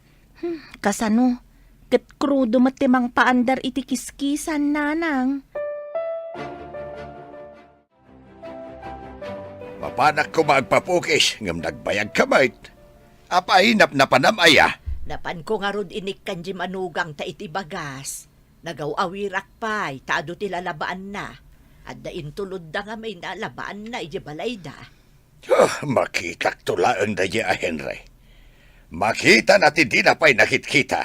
D: Kasano? Kat krudo matimang paandar iti kiskisan nanang.
G: Mapanak ko magpapukis, ngam nagbayag kamait. Apahinap na panamaya.
E: Napan ko nga rod inik kanji manugang ta iti bagas. Nagaw-awirak pa'y, taado ti lalabaan na. At da intulod da nga may nalabaan na iti balay da.
G: Makita tulaan da a Henry. Makita natin di na pa'y nakitkita.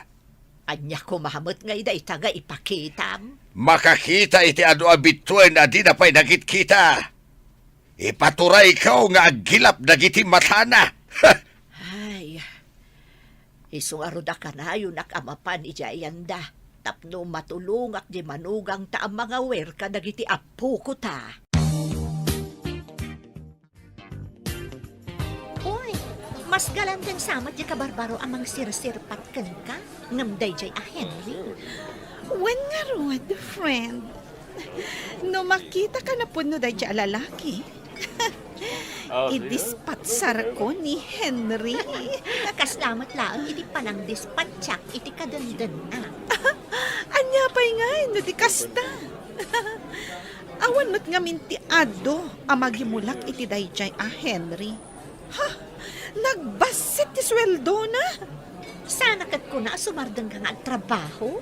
E: Anya ko mahamot nga ida itaga ipakitam.
G: Makakita iti ado abituin na di na pa'y nakitkita. Ipaturay ikaw nga agilap dagiti matana.
E: Ay, isungaroda ka na yun nakamapan ijayanda. Tapno matulungak di manugang ta ang mga wer ka dagiti apu ko ta. Uy, mas galandan samat di kabarbaro amang sirsirpat kan ka. Ngamday jay a Henry.
H: When nga rod, friend. No makita ka na po no da dya lalaki. Idispatsar ko ni Henry.
E: Kaslamat lang, iti panang dispatsak, iti kadandan na.
H: Anya pa'y nga, no di kasta. Awan mo't nga minti ado, amagimulak iti dayjay a Henry. Ha? Nagbasit ti sweldo na?
E: Sana kat ko na sumardang ka nga ang trabaho.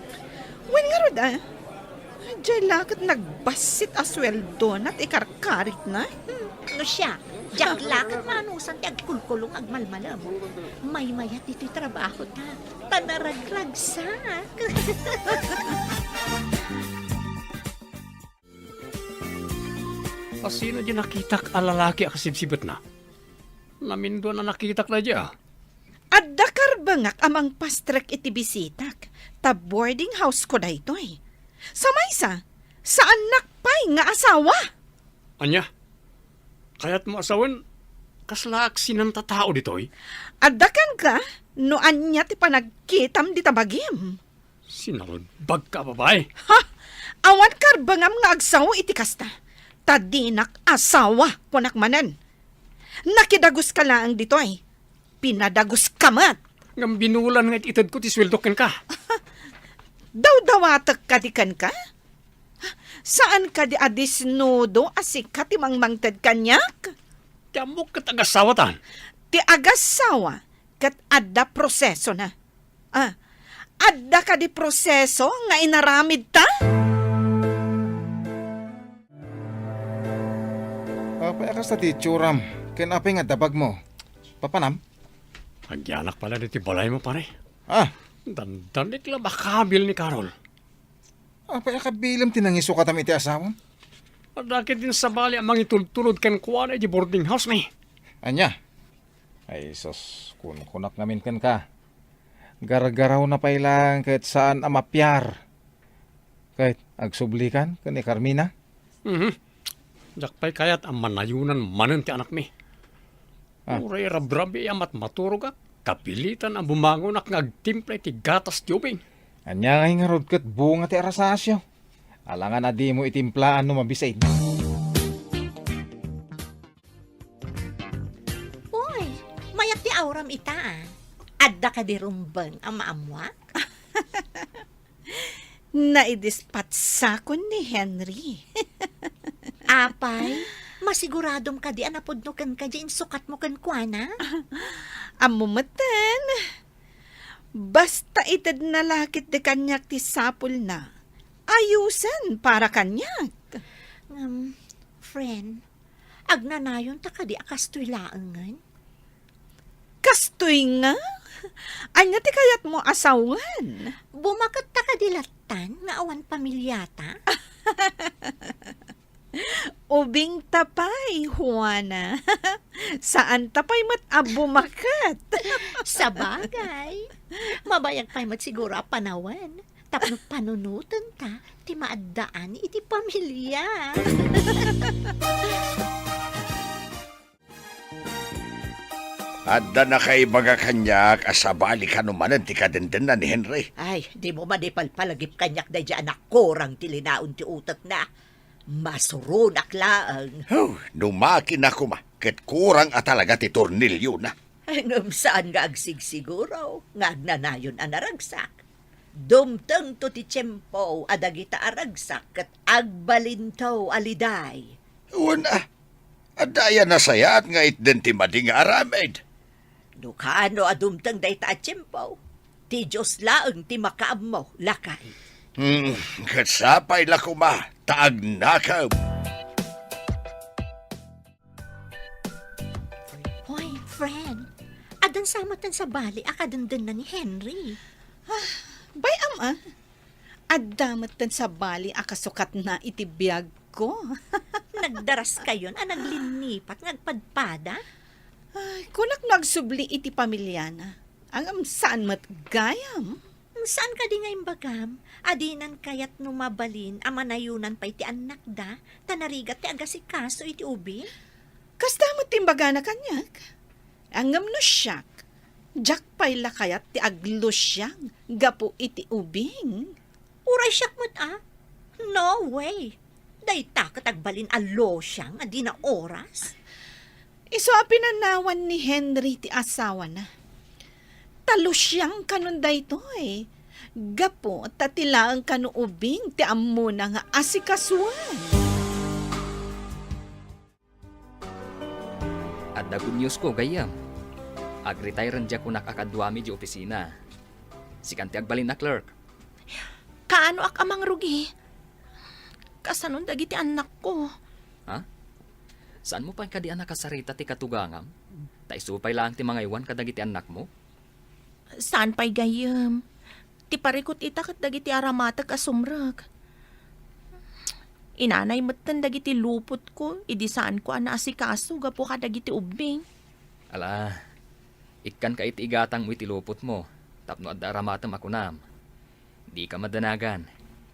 H: Wen nga rod Diyay lakat nagbasit a sweldo na at ikarkarit na.
E: No siya, jak lakat manusan ti agkulkulong agmalmalam. May mayat iti trabaho ta. Tanaragragsak.
C: Sino di nakitak a lalaki a kasibsibet na? Namindo na nakitak na dya.
H: At dakar bangak amang pastrek iti bisitak. Ta boarding house ko da ito eh. Sa maysa, saan nakpay nga asawa?
C: Anya, kaya't mo asawan, kaslaak sinanta tao ditoy.
H: Adakan ka, no anya ti panagkitam di tabagim.
C: Sinalod, bag ka babae.
H: Ha? Awan karbangam nga agsaw iti kasta. Tadinak asawa kunakmanan. Nakidagos ka lang ditoy. Pinadagos kamat.
C: Ngam binulan nga itad ko ti sweldoken ka.
H: Daw-dawatak kadikan ka? Saan ka di adisnudo asik ka ti mangmangtad kanyak?
C: Ti amok kat agasawatan.
H: Ti agasawa kat adda proseso na. Adda ka di proseso nga inaramid ta?
F: Payakas na ti Churam. Kinapay nga dabag mo. Papanam?
C: Agyanak pala diti balay mo pare. Dandanik lang makabil ni Carol.
F: Payakabilam tinangiso ka tam iti asawa?
C: Adakit din sa bali ang mangitultulod kan kuha na di boarding house mi.
F: Anya? Ay, sos, kunak namin kan ka. Gargaraw na pa ilang kahit saan amapyar. Kahit agsublikan kan ni Carmina.
C: Jakpay kayat ang manayunan manan ti anak mi. Uray rabrabi amat maturog ak. Kapilitan ang bumangon ak ngagtimplay ti gatas jubing.
F: Anya nga rod kat bunga ti arasasyo. Alangan na di mo itimplaan no mabisay.
E: Uy, mayat ti auram ita Adda ka di rumbang ang maamwak?
H: Naidispatsa ko ni Henry.
E: Apay, masiguradom ka di anapodnukan ka di sukat mo kan kuana?
H: Amumatan. Basta itad na lakit de kanyak ti sapul na. Ayusan para kanyak.
E: Friend, agnanayon ta ka di akastoy laangan?
H: Kastoy nga. Anya ti kayat mo asawan.
E: Bumakat ta ka dilatan nga awan pamilyata?
H: Ubing tapay, Juana. Saan tapay mat abumakat?
E: Sa bagay. Mabayag pa'y mat siguro panawan. Tapno panunutan ta, ti maaddaan iti pamilya.
G: Adda na kay baga kanyak asabali ka numanan ti kadenden na ni Henry.
E: Ay, di mo madipalpalagip kanyak da dyan na korang tilinaon ti utak na. Masurunak laang.
G: Numakin ako ma, ket kurang at talaga ti tornilyo na.
E: Ngam saan nga agsigsiguro, nga agnanayon ang naragsak. Dumteng to ti tiyempo adagita aragsak kat agbalintaw aliday.
G: Una, adaya na sayat nga itden ti mading aramid.
E: Nukano adumteng day ta tiyempo, ti Diyos laang ti makaab mo lakay.
G: Kat sapay lako ma, taag nakab.
E: Hoy, friend, adan samatan sa bali akadenden na ni Henry.
H: Bay ama, adamatan sa bali akasukat na itibiyag ko.
E: Nagdaras kayon ang naglinipat, nagpadpada.
H: Ay, kunak nagsubli iti pamilyana. Ang saan mat gayam?
E: Saan ka di ngayong bagam? Adinan kayat numabalin, amanayunan pa iti anak da, tanarigat ti agasikaso iti ubi?
H: Kasta mo timbaga na kanyak. Angam no siyak. Jak pay lakayat ti aglusyang, gapo iti ubing.
E: Uray siyak mo't No way. Dayta katagbalin alo siyang, adi na oras.
H: Iso pinanawan ni Henry ti asawa na. Talo siyang kanunday to eh. Gapo tatilaang kanuubing ti ammo na nga asikasuan.
B: At the good news ko, gayam. Ag-retire dya ko nakakadwami di opisina. Si kanti agbalin na clerk.
D: Kaano ak amang rugi? Kasanon dagiti anak ko.
B: Ha? Saan mo pa ka di anak kasarita ti katugangam? Taisupay lang ti mga iwan kadagiti anak mo?
D: Saan pa'y gayam? Ti parikot ita kat dagiti aramatag asumrag. Inanay matan dagiti lupot ko, idi saan ko ana asikaso gapo ka dagiti ubing.
B: Ala, ikan ka iti igatang mo iti lupot mo, tapno adda aramatam ako nam. Di ka madanagan,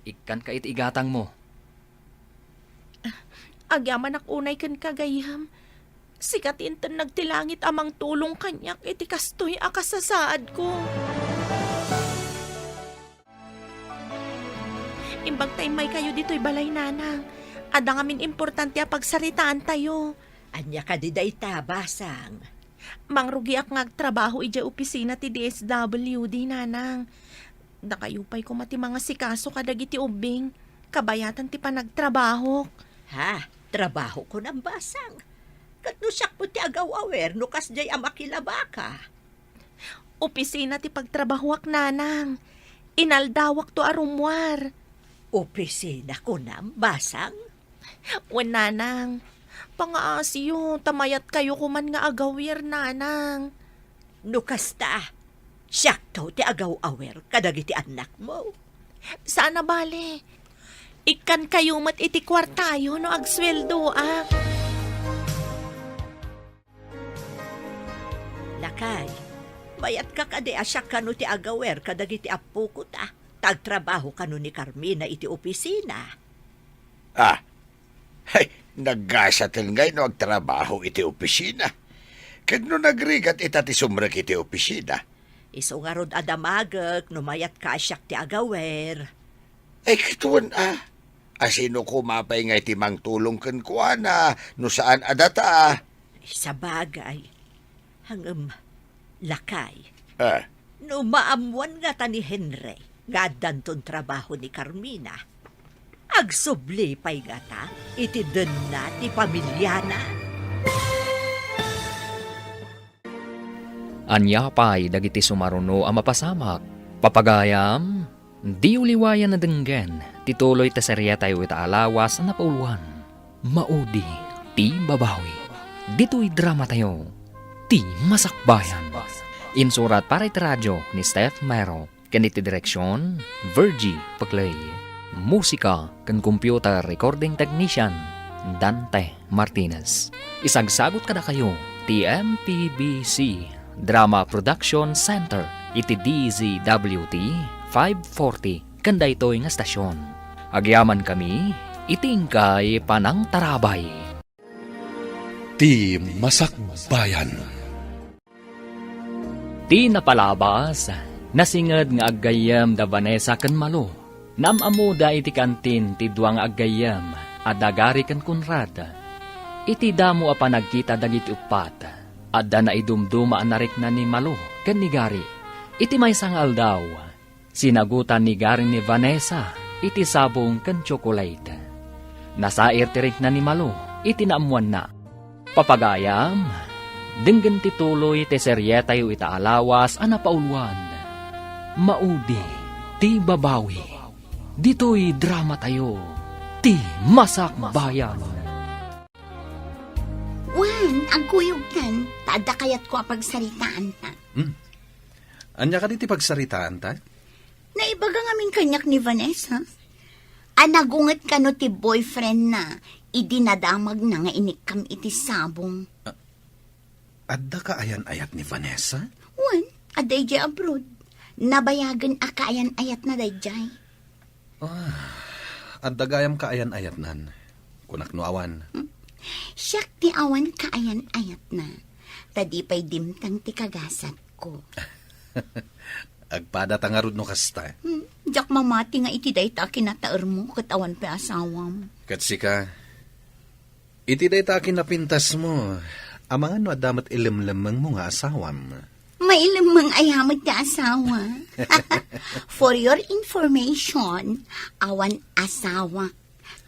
B: ikan ka iti igatang mo.
D: Agyaman ak unay kan kagayam. Sikatin tan nagtilangit amang tulong kanyak iti kastoy akasasaad ko. Imbag tayo may kayo dito'y balay nanang. Ada ngamin importante a pagsaritaan tayo.
E: Anya ka di dayta, basang.
D: Mangrugi ak ngagtrabaho ija opisina ti DSWD nanang. Nakayupay ko mati mga sikaso kadagiti ubing. Kabayatan ti panagtrabaho.
E: Ha, trabaho ko ng basang. Katnusak po ti agaw-awer, nukas jay amakilabaka.
D: Opisina ti pagtrabahoak nanang. Inaldawak to arumwar.
E: Opisina ko ng basang?
D: Wan nanang. Pangaasiyo, tamayat kayo kuman nga agawir nanang.
E: Nukas ta, siyak to ti agaw-awer kadagiti anak mo.
D: Sana bale. Ikan kayo mat iti kwartayo no agsweldo
E: Lakay, bayat ka kade asyak kanu ti agawer kadagiti apo ko ta. Tagtrabaho kanu ni Carmina iti opisina.
G: Hay, naggasatil ngay no agtrabaho iti opisina. Kag no nagrigat itati sumrek iti opisina.
E: Iso nga rod adamagak, numayat ka asyak ti agawer.
G: Ay kituan Asino kumapay nga iti mang tulong ken kuana no saan adata
E: Sa bagay, hangam lakay.
G: Ah,
E: No maamuan nga ta ni Henry, nga danton trabaho ni Carmina. Agsubli pa'y nga ta, iti dun na ti pamilyana.
B: Anya pa'y dagiti sumaruno ang mapasamak. Papagayam, di uliwayan na denggen, tituloy ta serya tayo itaalawas na pauluan. Maudi, ti babawi. Dito'y drama tayo, ti masakbayan. Insurat para iti radyo ni Steph Mero, kaniti direksyon, Virgie Paglay. Musika kan computer recording technician, Dante Martinez. Isagsagot kada kayo, ti MPBC Drama Production Center, iti DZWT 540, kanda ito'y nga stasyon. Agyaman kami, itingkay panang tarabay.
A: Ti Masakbayan.
B: Ti napalabas, nasingad nga aggayam da Vanessa kan Malo. Namamuda iti kantin ti duang aggayam, adagari kan Conrad. Iti damo a panagkita dagiti upat, adda na idumduma ang narik na ni Malo kan ni Gary. Iti may sangal daw, sinagutan ni Gary ni Vanessa, iti sabong kan chocolate. Nasair tirik na ni Malo, iti naamuan na. Papagayam, denggan tituloy ti seryeta yu itaalawas a napauluan. Maudi, ti babawi. Dito'y drama tayo, ti masakbayan.
I: Wan, ang kuyog kan, taada kayat ko apagsaritaan ta.
A: Anya ka diti pagsaritaan ta?
I: Naibaga ngamin kanyak ni Vanessa. Anagungat ka no ti boyfriend na, idinadamag na nga inikam iti sabong.
A: Adda ka ayan-ayat ni Vanessa?
I: Wan, aday jay abroad. Nabayagan akayan ayat na dayjay.
A: Adda gayam ka ayan-ayat nan. Kunak no awan.
I: Siyak ti awan kaayan ayat na. Tadi pa'y dimtang ti kagasat ko.
A: Agpada tangarod no kasta.
I: Jak mamati nga iti dayta kinataer mo kat awan pa asawam.
A: Katsika, iti day ta kinapintas mo. Amangan no adamat ilimlamang mo nga asawam.
I: Mailamang ayamat ti asawa. For your information, awan asawa.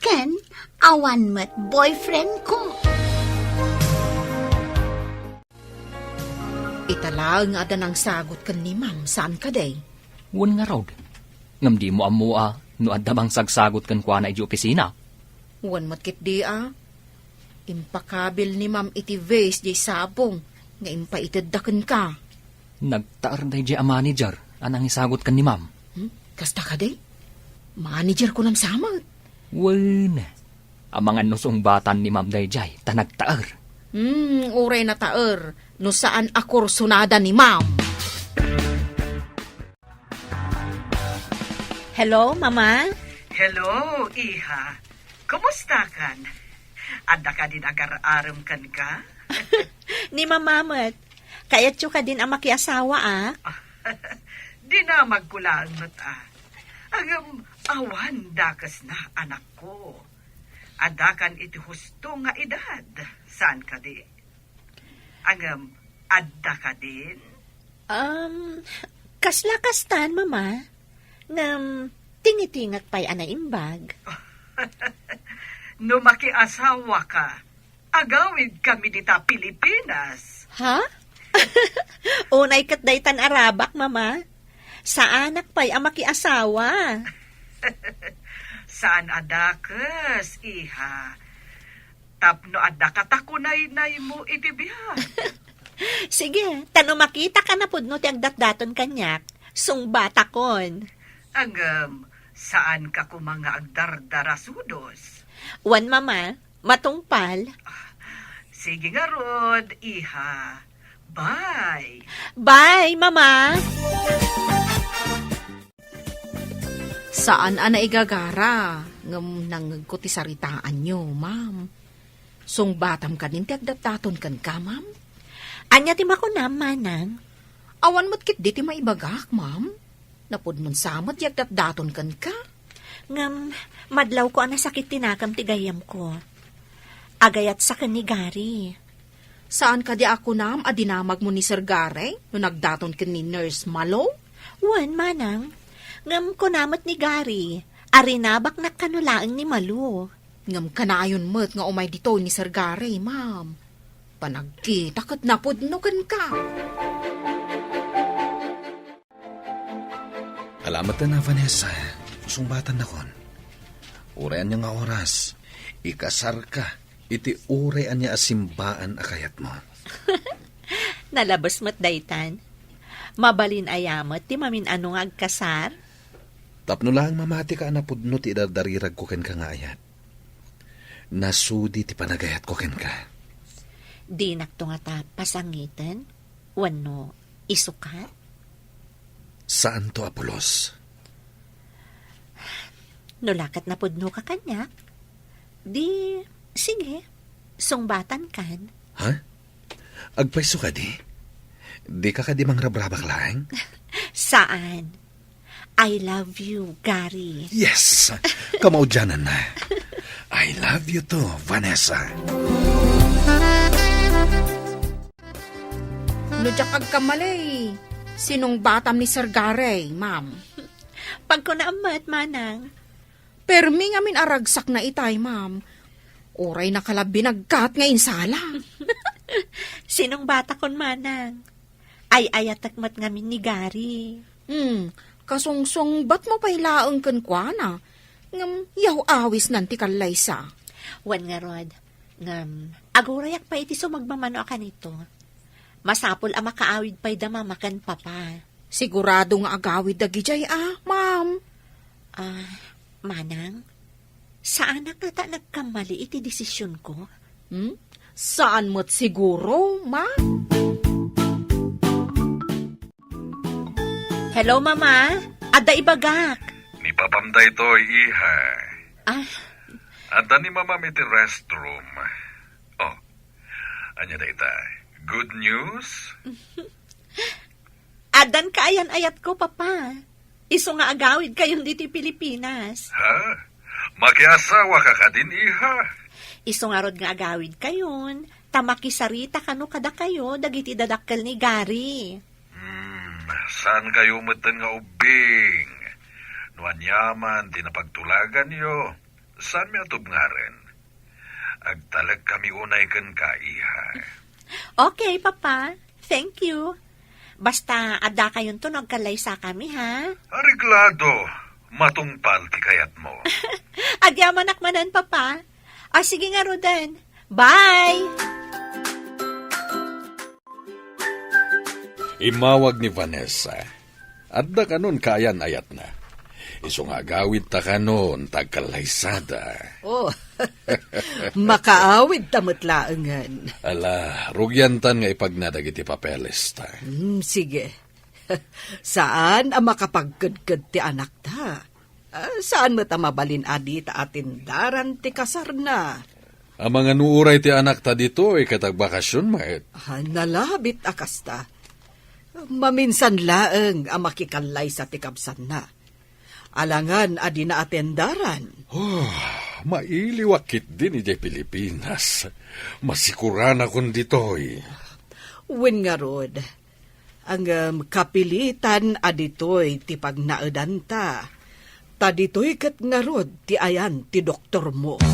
I: Ken, awan mat boyfriend ko.
K: Itala nga ada nang sagot kan ni ma'am, saan ka day?
B: Wan nga rod, ngam di mo amua, no adamang sagsagot kan kwa na iji opisina.
K: Wan matkit di Impakabil ni ma'am iti vase di sabong, nga impaitadakan ka.
B: Nagtaar na iji a manager, anang isagot kan ni ma'am.
K: Kasta ka day? Manager ko ng samot.
B: Wan, ang mga nusong batan ni ma'am dayjay, tanagtaar.
K: Uray na taer, no saan ako sunada ni ma'am.
D: Hello, Mama?
J: Hello, Iha. Kumusta kan? Adda ka din agar-aram kan ka?
D: Ni Mamamat. Kayat ka din ang makiasawa
J: Di na magkulaan mo't Agam awan dakas na anak ko. Adakan iti husto nga edad. Saan ka di? Agam adda ka din?
D: Kasla-kastan, Mama. Ngam, tingitingat pa'y anaimbag.
J: No makiasawa ka, agawid kami dita Pilipinas.
D: Ha? Unay kat daytan Arabak, Mama. Sa anak pa'y ang makiasawa.
J: Saan adakas, Iha? Tapno adda katakunay-nay mo iti biya.
D: Sige, tano makita ka na pud no ti agdatdaton kanyak. Sungbata kon.
J: Agam, Saan ka kumanga agdardarasudos?
E: Wan mama, matungpal.
J: Sige nga, Rod, iha. Bye!
E: Bye, mama!
K: Saan ana igagara? Ngam nangag ko ti saritaan nyo, ma'am. Song batam ka din ti agdataton kan ka, ma'am.
E: Anya ti makunam, manang.
K: Awan mo't kit di ti maibagak, ma'am. Napudnon samot ti agdataton kan ka.
E: Ngam, madlaw ko ang nasakit tinakam ti gayam ko. Agayat sa kanigari.
K: Saan ka di ako nam adinamag mo ni Sir Gare no nagdaton ka ni Nurse Malo?
E: Wan, manang. Ngam ko namat ni Gary. Arinabak na kanulaang ni Malu.
K: Ngam kanayon mo't nga umay dito ni Sir Gare, ma'am. Panagkita kat napudnugan ka.
A: Alamat na, Vanessa. Sumbatan na kon. Urayan niya nga oras. Ikasar ka. Iti urayan niya asimbaan akayat mo.
E: Nalabas mo't daytan. Mabalin ayamat ti mamin ano nga agkasar.
A: Tapno lang mamati ka na pudno ti idardarirag ko ken ka nga ayat. Nasudi ti panagayat ko ken ka.
E: Di nakto nga ta pasangitan. Wano, isukat.
A: Saan to, Apolos?
E: Nulakat na pudno ka kanya. Di, sige, sungbatan kan.
A: Ha? Agpaiso ka di? Di ka ka di mangrabrabak lang?
E: Saan? I love you, Gary.
A: Yes! Kamaudyanan na. I love you too, Vanessa.
K: Nudyak agkamalay. Sinong batam ni Sir Gare, ma'am?
E: Pag ko naamat, manang.
K: Permi nga min aragsak na itay, ma'am. Oray na kalabi nagkat nga insala.
E: Sinong bata kon, manang? Ay ayatakmat ngamin ni Gary.
K: Kasungsong ba't mo pailaang kan kwa na? Ngam, yaw awis nanti kalaysa.
E: Wan nga, Rod. Ngam, agurayak pa iti sumagmamano ka nito. Masapol ang makaawid pa'y damamakan papa.
K: Sigurado nga agawid dagijay ma'am.
E: Manang, saan na ta nagkamali iti desisyon ko?
K: Saan mo't siguro, ma'am?
E: Hello, Mama. Ada ibagak.
L: Ni papamday to, iha. Ada ni mama iti restroom. Oh, anya da ita. Good news?
E: Adan kaayan-ayat ko, Papa. Iso nga agawid kayon dito Pilipinas.
L: Ha? Makiasawa ka ka din, iha.
E: Iso nga rod nga agawid kayon. Tamakisarita kano kada kayo, dagiti dadakkel ni Gary.
L: Saan kayo matan nga ubing? Nuan yaman, di napagtulagan yo. Saan mi atub nga rin? Agtalag kami unay kan ka, iha.
E: Okay, Papa. Thank you. Basta ada kayon to nagkalaysa kami, ha?
L: Ariglado, matungpal ti kayat mo.
E: Agyaman akmanan, Papa. Sige nga, Rodan. Bye!
A: Imawag ni Vanessa. Adda kanon kayan ayat na. Iso nga gawid ta kanon tagkalaysada.
M: Oh, makaawid tamot laangan.
A: Ala, rugyantan nga ipagnadag iti papeles ta.
M: Sige. Saan ang makapagkadkad ti anak ta? Saan mo ta mabalin adi ta atindaran ti kasar na?
A: Ang mga nuuray ti anak ta dito ay katagbakasyon, maet.
M: Nalabit akas ta. Maminsan laeng ang makikalay sa tikabsan na. Alangan adi na atendaran.
A: Oh, mailiwakit din iti Pilipinas. Masikuran akong ditoy.
M: Wen nga rod, ang kapilitan aditoy ti pagnaedan ta. Ta ditoy kat nga rod ti ayan ti doktor mo.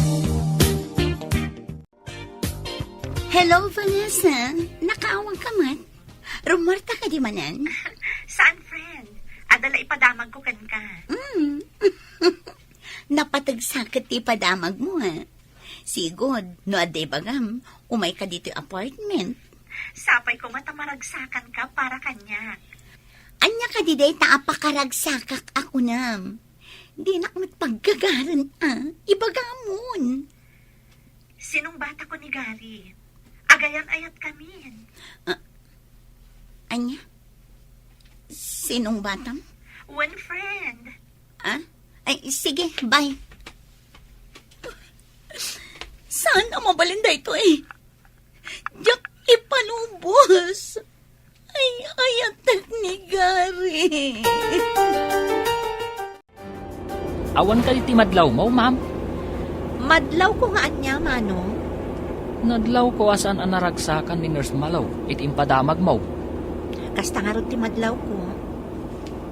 I: Hello, Vanessa. Nakaawang ka man? Rumarta ka di manan?
E: Saan, friend? Adala ipadamag ko kan ka.
I: Napatagsakit ti padamag mo, ha? Sigod, no aday bagam, umay ka dito apartment.
E: Sapay ko matamaragsakan ka para kanya.
I: Anya ka diday ta apakaragsak ako nam. Di na kamat paggagaran, Ibagamon.
E: Sinong bata ko ni Gary? Agayan ayat kami.
I: Anya? Sinong batam?
E: One friend.
I: Ay, sige, bye. Saan ang mabalinda ito eh? Diyak ipalubos. Ay, ayatak ni Gary.
B: Awan kayo ti madlaw mo, ma'am.
D: Madlaw ko nga anya, Manong.
B: Nadlaw ko asan ang naragsakan ni Nurse Malaw. Itimpadamag mo.
D: Kasta nga ron ti madlaw ko.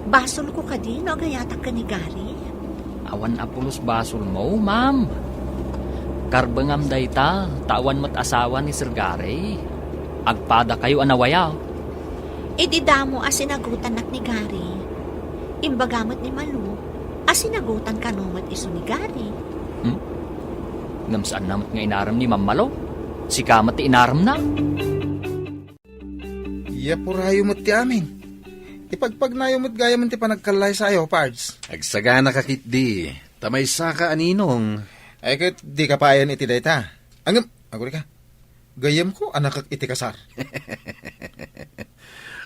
D: Basol ko ka din, no? Gayatak ka ni Gary.
B: Awan apulos basol mo, ma'am. Karbangam dayta, tawan mo't asawa ni Sir Gary. Agpada kayo anawaya.
D: Ididamo asinagutan nak ni Gary. Imbagamot ni Malu, asinagutan ka nomot iso ni Gary.
B: Ngamsaan namat nga inaram ni Ma'am Malaw. Si kamat ti inaram na.
F: Iya purayo mo't ti amin. Ipagpagnayo mo't gaya man ti panagkalay sa ayo, Pards.
A: Agsagana ka kitdi. Tamay saka aninong.
F: Ay kat di ka payan iti dayta. Angam, aguri ka. Gayam ko, anak kag iti kasar.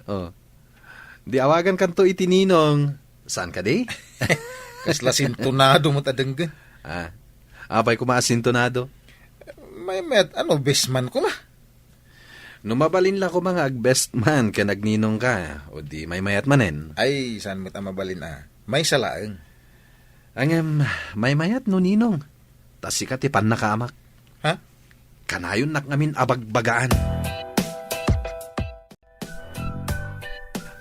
A: Oh. Di awagan kanto iti ninong. Saan ka di?
F: Kasla sintonado mo't adenggan.
A: Abay ko maasintonado.
F: May met, bestman ko ma.
A: Numabalin la ko mga ag-best man ka nagninong ka. O di may mayat manen.
F: Ay, saan mo't amabalin May salaang.
A: Angem, may mayat no ninong. Tas sikat ipan nakaamak.
F: Ha?
A: Kanayon nak ngamin abagbagaan.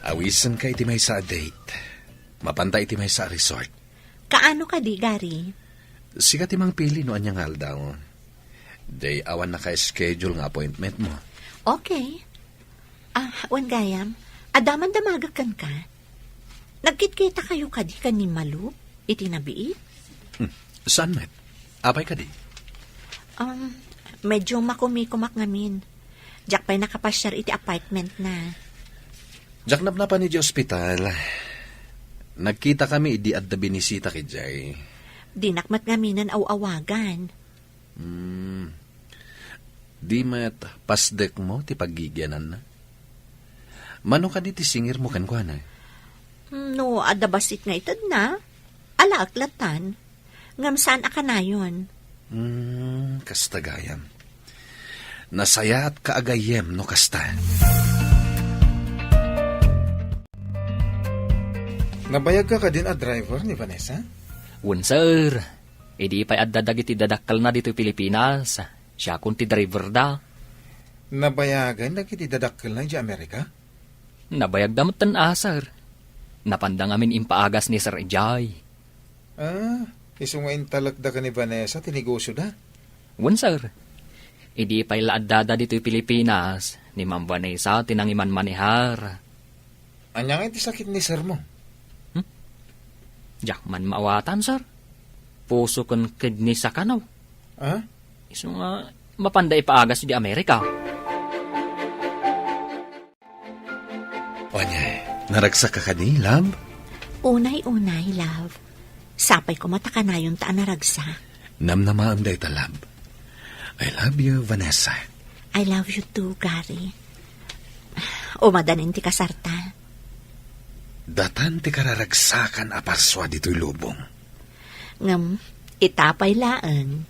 A: Awisan ka iti may sa date. Mapanta iti may sa resort.
D: Kaano ka di, Gary?
A: Sikat imang pili no anyang haldaw. Day awan na ka-schedule nga appointment mo.
D: Okay. Wan gayam, adaman damagakan ka. Nagkitkita kayo ka di ka ni Malu? Itinabii?
A: Saan met? Apay ka di?
D: Medyo makumikumak ngamin. Diyak pa'y nakapasyar iti apartment na.
A: Diyak napnapa ni di ospital. Nagkita kami idi at da binisita ki Jay.
D: Dinakmat ngaminan awagan.
A: Di met pasdek mo ti paggigyanan na. Mano ka di ti singir mo kan kwa na?
D: No, adabasit nga itad na. Ala aklatan. Ngam saan aka na yun?
A: Kastagayam. Nasaya at kaagayem no kasta.
F: Nabayag ka din a driver ni Vanessa?
B: Sir. Idi pa'y addadag iti dadakkel na dito Pilipinas. Siya kun ti driver da.
F: Nabayagan na kiti dadakkel na di Amerika?
B: Nabayag damot tan sir. Napandang amin impaagas ni Sir Ejay.
F: Isungain talagda ka ni Vanessa, tinegosyo da?
B: Sir. Idi pa'y laaddada dito Pilipinas. Ni Ma'am Vanessa tinangiman manihar.
F: Anyang iti sakit ni sir mo?
B: Diyak man maawatan, sir. Puso kon kidney sa kanaw. Iso nga, mapanda ipaagas di Amerika.
A: Onya, naragsak ka ni, love?
D: Unay, love. Sapay ko mataka na yung taan naragsak.
A: Namnamaam day ta, love. I love you, Vanessa.
D: I love you too, Gary. Umadanin ti kasarta.
A: Datan ti kararagsakan aparswa dito'y lubong.
D: Ngam, itapay laan.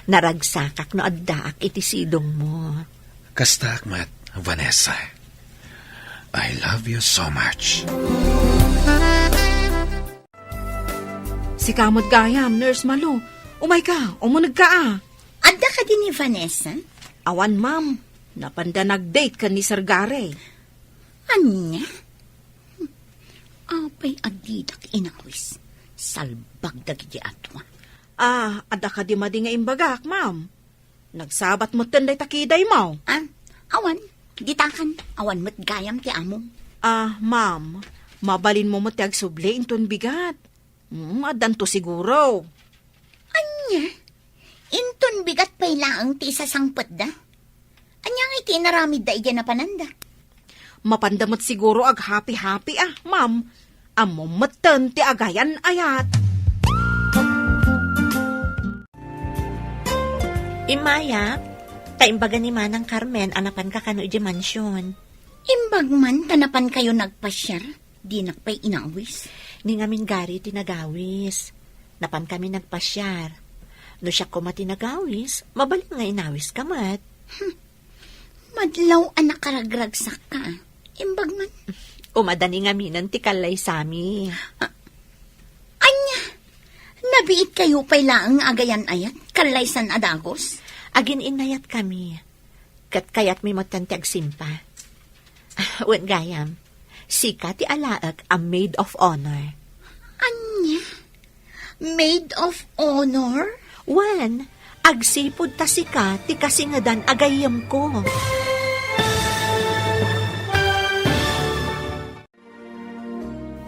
D: Naragsakak no addaak iti sidong mo.
A: Kasta akmat, Vanessa. I love you so much.
K: Si kamot gayam, Nurse Malu. Umay ka, umunag ka
I: Adda ka din ni Vanessa?
K: Awan, ma'am. Napanda nag-date ka ni Sir Gary.
I: Anya? Apay adidak inawis. Salbag dagiti atwa.
K: Adda ka di madi nga imbagak, ma'am. Nagsabat mo tanday takiday mo.
I: Awan, gitakan. Awan mo't gayam ti amo.
K: Ma'am, mabalin mo mo't agsubli inton bigat. Adan to siguro.
I: Anya? Inton bigat pa'y laang ti sasangpot da? Anyang iti naramid da iya na pananda?
K: Mapandamot siguro ag happy-happy ma'am. Amo matan ti agayan ayat.
E: Imaya, taimbaga ni Manang Carmen, anapan ka kano iti mansyon.
I: Imbag man, tanapan kayo nagpasyar. Di nakpay inawis.
E: Ni ngamin gari tinagawis. Napan kami nagpasyar. No siya ko matinagawis, mabaling nga inawis ka mat.
I: Madlaw anak karagragsak ka. Imbag man.
E: Umadani nga minan ti kalay sami.
I: Anya, nabiit kayo pa'y laang agayan ayat, kalaysan adagos.
E: Agin inayat kami. Kat kayat mi motanti agsimpa. Wen gayam, sika ti alaag a maid of honor.
I: Anya, maid of honor?
E: Wen, agsipod ta sika ti kasingadan agayam ko.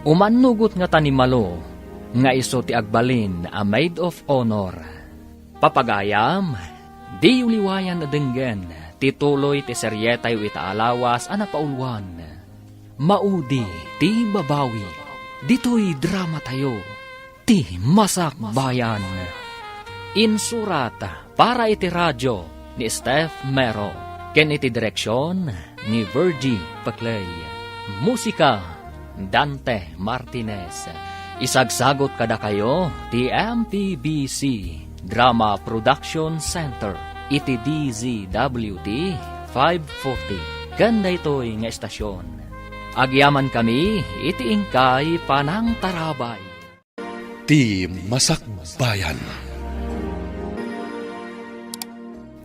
B: Umanugot nga tanimalo, nga iso ti agbalin a maid of honor. Papagayam, di uliwayan na denggen, tituloy ti seryetay itaalawas a napaulwan. Maudi ti babawi, dito'y drama tayo, ti masak bayan. Insurat para iti radyo ni Steph Mero, ken iti direksyon ni Virgie Paclay. Musika Dante Martinez. Isagsagot kada kayo ti MPBC Drama Production Center iti DZWT 540. Ganda ito'y nga estasyon. Agyaman kami iti ingkay panang tarabay.
A: Ti Masakbayan.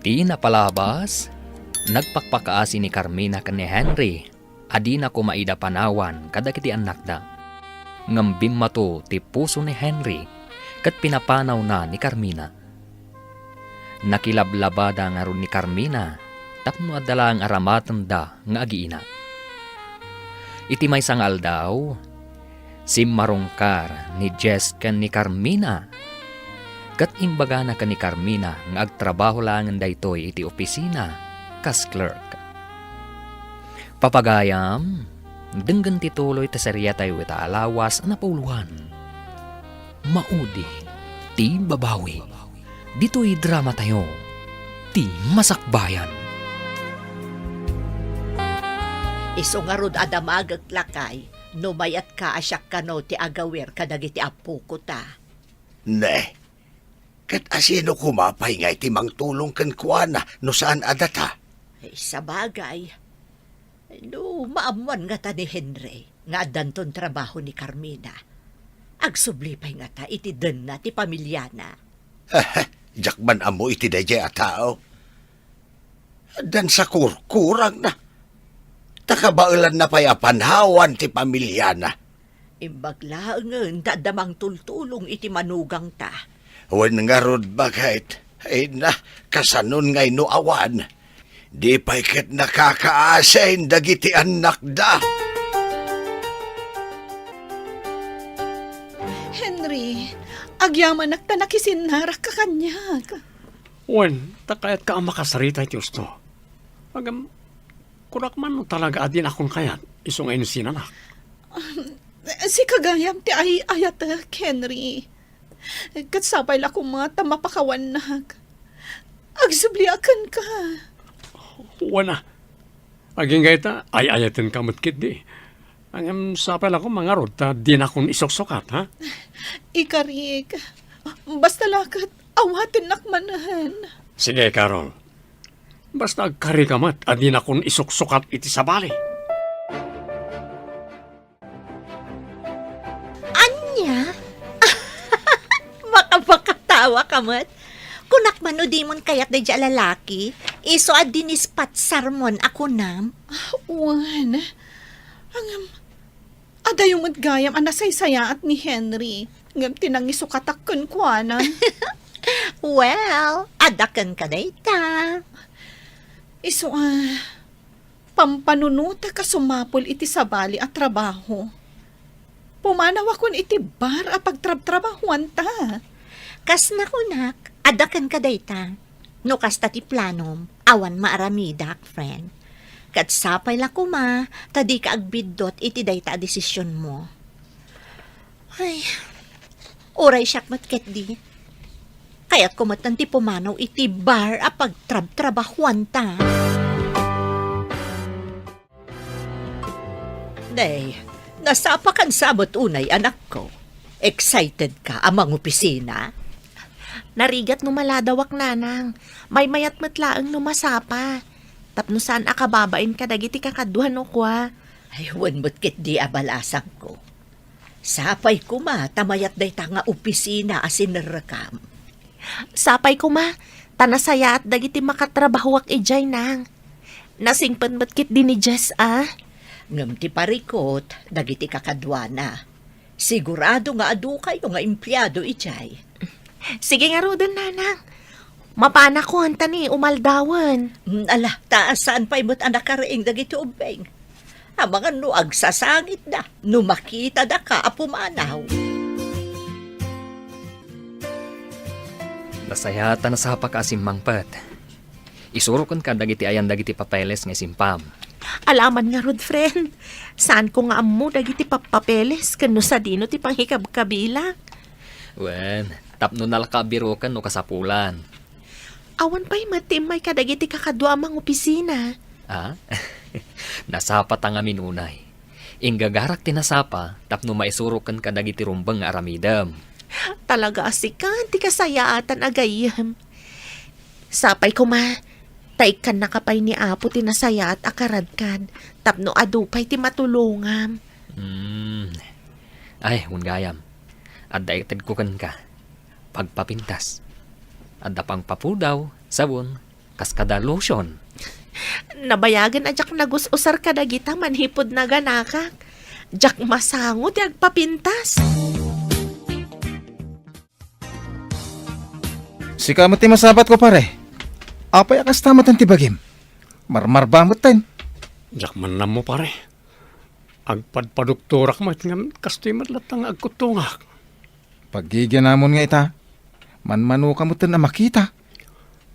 B: Ti napalabas, nagpakpakaasi ni Carmina ken ni Henry, adi na kumaida panawan kadagiti anak da. Ngambim mato ti puso ni Henry, kat pinapanaw na ni Carmina. Nakilablabada nga ron ni Carmina, tapno adala ang aramatan da nga agiina. Iti may sangal daw, si marungkar ni Jess ken ni Carmina, kat imbaga na ka ni Carmina nga agtrabaho langan daytoy iti opisina kas clerk. Papagayam, denggan tituloy ta serya tayo ita alawas na pauluhan. Maudi, ti babawi. Dito'y drama tayo, ti masakbayan.
E: Iso nga rod adamagag lakay, numayat ka asyak kano ti agawer kadagiti apo ko ta.
G: Ne, kat asino kumapay nga iti mangtulong kan kuana no saan adata?
E: Ay, sa bagay. No, maamuan nga ta ni Henry, nga danton trabaho ni Carmina. Agsublipay nga ta, iti den na, ti pamilyana.
G: Jakman amo iti dayjay a tao. Dan sa kurkurang na. Takabailan na pa'y apanhawan ti pamilyana.
E: Imbaglaangan, dadamang tultulong iti manugang ta.
G: Wen nga rod bagayt, ay na, kasanon ngay no awan. Di pa'y ket nakakaasain dagiti anak da.
H: Henry, agyaman nakta nakisinarak ka kanyag.
C: Wen, takayat ka ang makasarita iti usto. Agam, kurak man no talaga adin akong kayat, isong ayun sinanak.
H: Si kagayam ti ay ayat Henry. Katsapay la kumata mapakawan nag. Agsubliakan ka.
C: Wana. Aging gayta, ay-ayatin ka matkit di. Ang sapal ako mga rod, ta di na akong isoksokat, ha?
H: Ikarik. Basta lakat, awatin nakmanahan.
C: Sige, Carol. Basta agkari ka mat, di na akong isoksokat iti sabali.
E: Anya? Makapakatawa ka mat. Kunak man o di mon kayat da dya lalaki, iso ad dinispat sarmon ako nam.
H: Wan. Ada yung gayam anasaysaya at ni Henry. Ngam tinangisukatak kunkwanan.
E: Well, adakan ka na ita.
H: Iso pampanunuta ka sumapol iti sabali at trabaho. Pumanaw akon iti bar a pagtrab-trabahuan ta.
E: Kas nakunak, adakan ka dayta. No kasta ti planom, awan maaramidak, friend. Kat sapay la kuma, tadi ka agbiddot iti dayta a desisyon mo. Ay, oray siyak matket di. Kaya't kumatan ti pumanaw iti bar a pagtrab-trabahuan ta. Nay, nasapakan samot unay anak ko. Excited ka amang opisina?
D: Narigat no maladawak nanang. May mayat matlaang no masapa. Tapno saan akababain ka dagiti kakaduhan o kwa.
E: Ay, huwag mo't kit di abalasang ko. Sapay ko ma, tamayat day ta nga opisina asin narakam.
D: Sapay ko ma, tanasaya at dagiti makatrabahuak ijay nang. Nasingpan ba't kit din ni Jess
E: Ngam ti parikot, dagiti kakadwana. Sigurado nga adu kayo nga empleyado ijay.
D: Sige nga rodan nanang. Mapana ko hanta ni umaldawan.
E: Ala, taasan pa'y mo't anak karaing dagiti ubeng. Ang mga nuag sasangit na, numakita da ka apumanaw.
B: Nasayata na sa pakasim mangpat. Isurukon ka dagiti ayan dagiti papeles nga simpam.
D: Alaman nga rod, friend. Saan ko nga amo dagiti papapeles kano sa dino ti panghikab-kabila.
B: Wen, tapno nalakabiro ka no kasapulan.
D: Awan pa'y matim may kadagiti kakadwa amang opisina.
B: Nasapa nga minunay. Inggagarak tinasapa, tapno maisurukan ka dagiti rumbang nga aramidam.
D: Talaga asikan, ti kasayaatan agayam. Sapay ko ma, taikan nakapay ni Apo tinasaya at akaradkan, tapno adupay ti matulungam.
B: Ay, gayam. Adda itad ko kan ka. Pagpapintas. Adda pang papudaw, sabon, kaskada lotion.
D: Nabayagan ajak nagus-usar ka dagita manhipod na ganakak. Jak masangot ti agpapintas.
F: Si kamot ti masabat ko pare. Apay akas tamat ang tibagim. Marmar ba mo ten?
C: Jak man na mo pare. Agpadpaduktorak mo ngam kastoy matlatang agkutungak.
F: Pagigyan namon nga ita. Manmano ka mo ten na makita.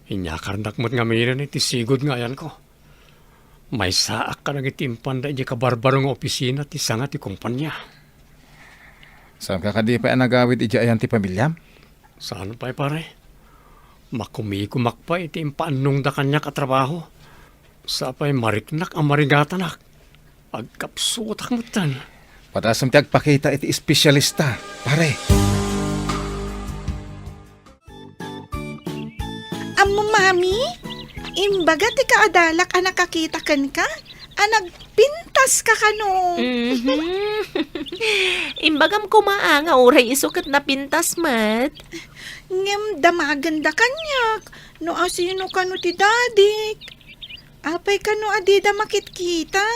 C: Inyakarnak mo't nga mayroon iti sigod nga yan ko. May saak ka nang itimpan da ka barbarong opisina ti sanga ti kumpanya.
F: Saan ka kadi pa nagawid ija ayan ti pamilyam?
C: Saan pa'y pare? Makumikumak pa iti impaanong da kanya katrabaho. Sapay mariknak ang marigatanak. Agkapsutak mo tan.
F: Padasam ti agpakita iti espesyalista, pare.
H: Amo, mami? Imbaga ti kaadalak a nakakita kan ka? Nagpintas ka kano?
D: Imbagam kumaanga uray isukat na pintas mat.
H: Ngem damaganda kanyak. No asino kano ti dadik? Apay kano adida makitkita?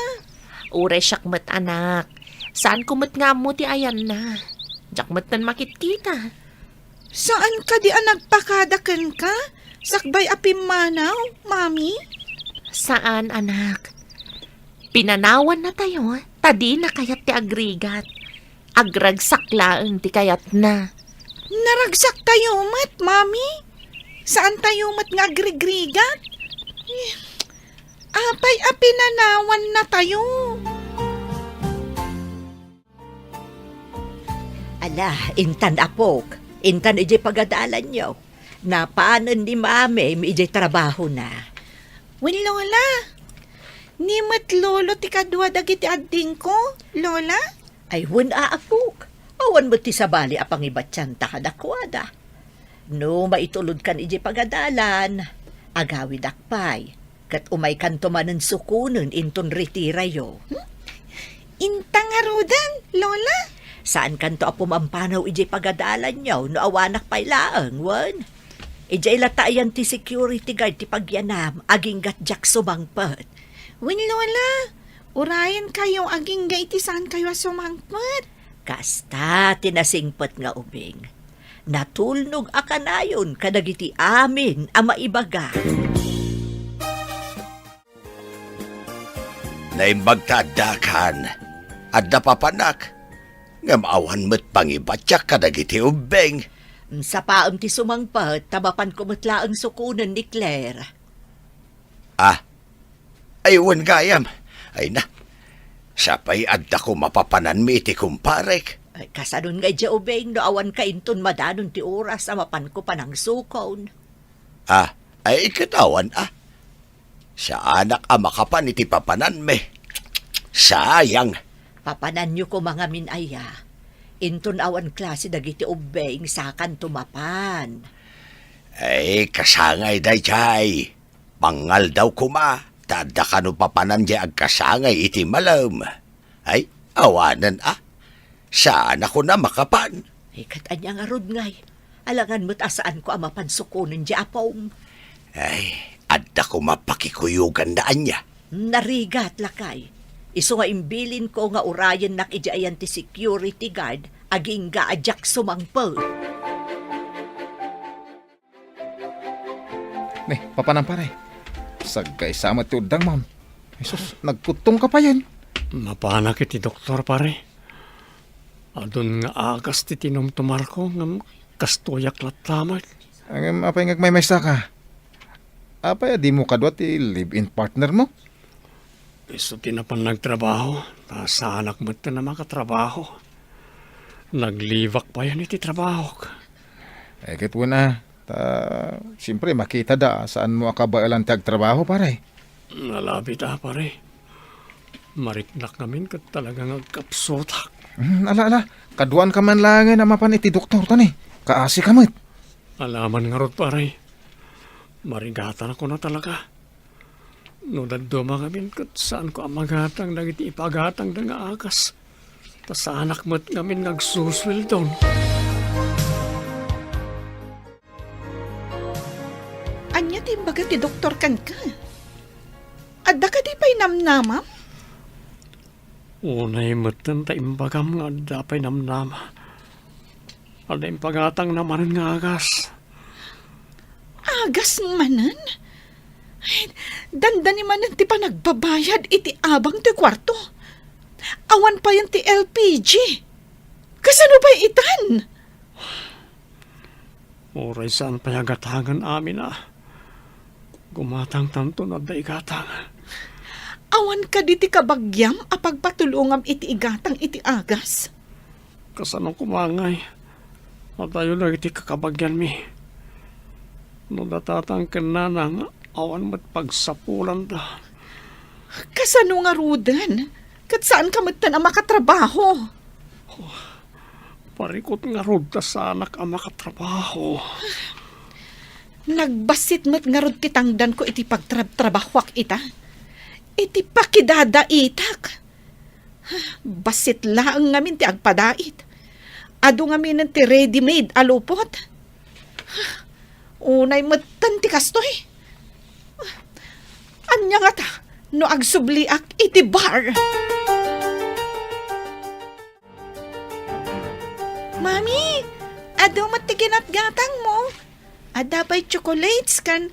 D: Uray syakmat anak. Saan kumot nga mo ti ayan na? Jakmat nan makitkita.
H: Saan ka di nagpakadakan ka? Sakbay apimanaw, mami?
D: Saan anak? Pinanawan na tayo. Tadi na kayat ti agrigat. Agragsak laeng ti kayat na.
H: Naragsak tayo mat, mami? Saan tayo mat nga agrigrigat? Apay apinanawan na tayo.
E: Ala, intan apok. Intan ije pagadalan nyo. Napaanan ni mami, may ije trabaho na.
H: Wen, Lola. Ni mat lolo ti kadwa dagiti adding ko, Lola?
E: Ay, wen aapok. Awan mo ti sabali apang ibatyan takadakwada. No, maitulod kan ije pagadalan. Agawid akpay. Kat umay kanto manen sukunen inton retira yo.
H: Intang arudan, Lola?
E: Saan kanto apumampanaw ije pagadalan nyo no awanak pay laeng, wen? Ije ilatayan ti security guard ti pagyanam aging gatjak sumangpet.
H: Wen, Lola, urayan kayo aging iti saan kayo sumangpet?
E: Kasta tinasingpet nga ubing. Natulnog akanayon kadagiti amin ang maibaga.
G: Naimbagtadakan at napapanak. Ngamawan mo't pangibatyak kadagiti ubeng.
E: Sa paam ti sumangpet, tabapan kumutla ang sukunan ni Claire.
G: Aywan gayam. Ay na, sapay adda ko mapapanan mi iti kumparek.
E: Ay, kasanon nga dya ubeng no awan ka inton madanon ti oras amapan ko pa ng sukon.
G: Ay katawan Sa anak makapan iti papanan me. Sayang.
E: Papanan nyo ko mga minaya. Inton awan klase dagiti ubeng sakan tumapan.
G: Ay kasangay dayjay. Pangal daw kuma. Tada ka no papanan dya ag kasangay iti malam. Ay awanan Saan ako na makapan?
E: Ikat anya nga rod ngay. Alangan mo't asaan ko amapan sukunin di apong.
G: Ay, adda ko mapakikuyugan daan niya.
E: Narigat lakay. Iso nga imbilin ko nga urayan nakijayan ti security guard aging gaadyak sumangpel.
F: Papanang pare. Sagay sama ti udang, ma'am. Jesus, nagputong ka pa yan.
C: Napanak iti doktor pare. Adun nga agas ti tinumtumar ko ngam kastoyak latlamat.
F: Ang apay may maysa ka. Apay di mo kadwa ti live-in partner mo?
C: Iso tinapan nagtrabaho. Sa anak mo na makatrabaho. Naglivak pa yan iti trabaho.
F: Kit na. Siyempre makita saan mo akabailan ti agtrabaho pare.
C: Nalabit pare. Mariknak namin kat talagang agkapsotak.
F: Ala, kaduan ka man lang na mapan iti doktor tani. Kaasi ka mo't.
C: Alaman nga rod pare. Marigatan ako na talaga. No daduma kami kat saan ko amagatang nagiti ipagatang na nga agas. Ta sa anak mo't ngamin nagsuswil doon.
H: Anya timbaga ti doktor kan ka. Adda ka di pa'y namnamam?
C: Unay matan ta imbagam nga dapay namnama. Ada impagatang naman nga agas.
H: Agas manan? Ay, dandani manan ti pa nagbabayad iti abang ti kwarto. Awan pa yan ti LPG. Kasano ba itan?
C: Oray saan payagatangan amin Gumatang tanto na daigatang.
H: Awan ka di ti kabagyam apagpatulungam iti igatang iti agas.
C: Kasano kumangay. Matayo na iti kakabagyan mi. No datatang kananang awan mat pagsapulan da.
H: Kasano nga rudan? Kat saan ka matan ang makatrabaho?
C: Parikot nga rod ta sa anak ang makatrabaho.
H: Nagbasit mat nga rod titangdan ko iti pagtrabahwak ita. Iti pakidada itak. Basit laang ngamin ti agpadait. Ado ngamin ti ready-made alupot. Unay matan ti kastoy. Anya nga ta, no agsubliak iti bar. Mami, ado matiginat gatang mo. Ada pa'y chocolates kan,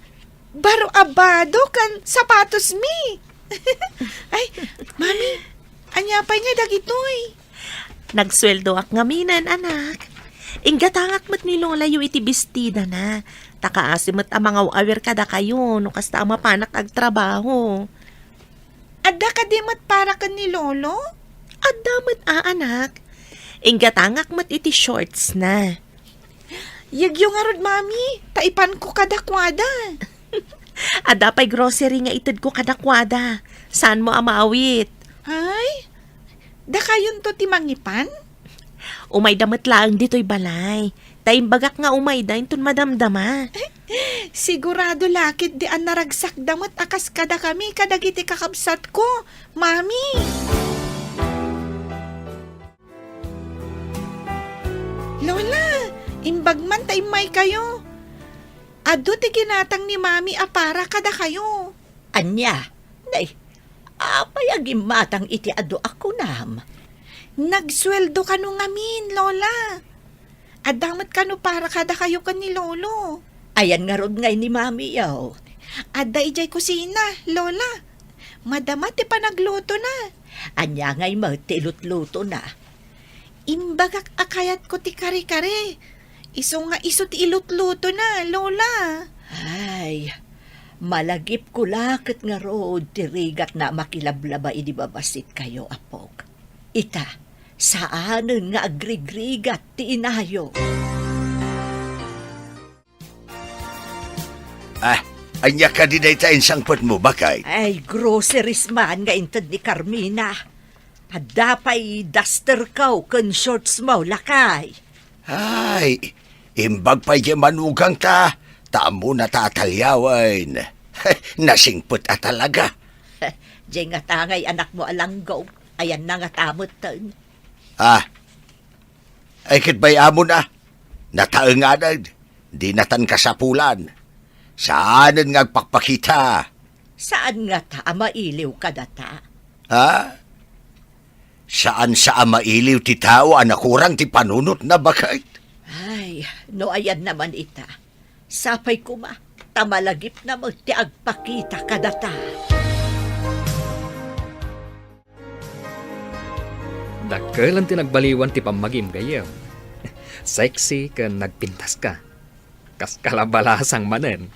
H: baro abado kan sapatos mi. Ay, mami, anya pa nga dagitoy.
D: Nagsweldo ak ngaminan, anak. Inggatangak mat ni Lola yu iti bestida na. Takaasimot ang mga awer kada kayo, no kasta ang mapanak agtrabaho.
H: Ada ka di mat para ka ni Lolo?
D: Ada mat anak. Inggatangak mat iti shorts na.
H: Yagyo nga rod, mami. Taipan ko kadakwada.
D: Ada pa'y grocery nga itid ko kadakwada. Saan mo amaawit?
H: Ay, da kayon to ti mangipan?
D: Umay damat laang dito'y balay. Taimbagak nga umay da intun madamdama.
H: Sigurado lakit di an naragsak damat akas kada kami kadagiti kakabsat ko, mami. Lola, imbagman taimay kayo. Ado ti ginatang ni mami apara kada kayo.
E: Anya, nay, apayagim matang iti ado ako nam.
H: Nagsweldo ka no ngamin, Lola. Adamat ka no para kada kayo kan ni Lolo.
E: Ayan nga rod ngay ni mami yaw.
H: Ada ijay kusina, Lola. Madama ti panagluto na.
E: Anya ngay magtilutluto na.
H: Imbagak akayat ko ti kare-kare. Iso nga iso ti ilutluto na, Lola.
E: Ay, malagip ko lakit nga rod ti rigat na makilablaba idi babasit kayo, apog. Ita, Saanen nga agrigrigat ti inayo.
G: Anya ka di day tayo sangpot mo, bakay?
E: Ay, groceries man nga intad ni Carmina. Adapay duster kaw kun shorts mo lakay.
G: Ay, imbag pa yung manugang ta. Tamo na tatalyawan. Nasingpot talaga.
E: Diyan nga tangay anak mo alanggaw. Ayan na nga tamot tan.
G: Ay kitbay amo na. Nataenganan. Di natan kasapulan. Saanan nga agpakpakita?
E: Saan nga ta mailiw ka data?
G: Saan sa mailiw ti tao anakurang ti panunot na bakit?
E: Ay, no ayan naman ita. Sapay kuma, tamalagip na mo ti agpakita ka data.
B: Dakkelan ti nagbaliwan ti pamagim gayam. Sexy ka nagpintas ka. Kas kalabalasang manen.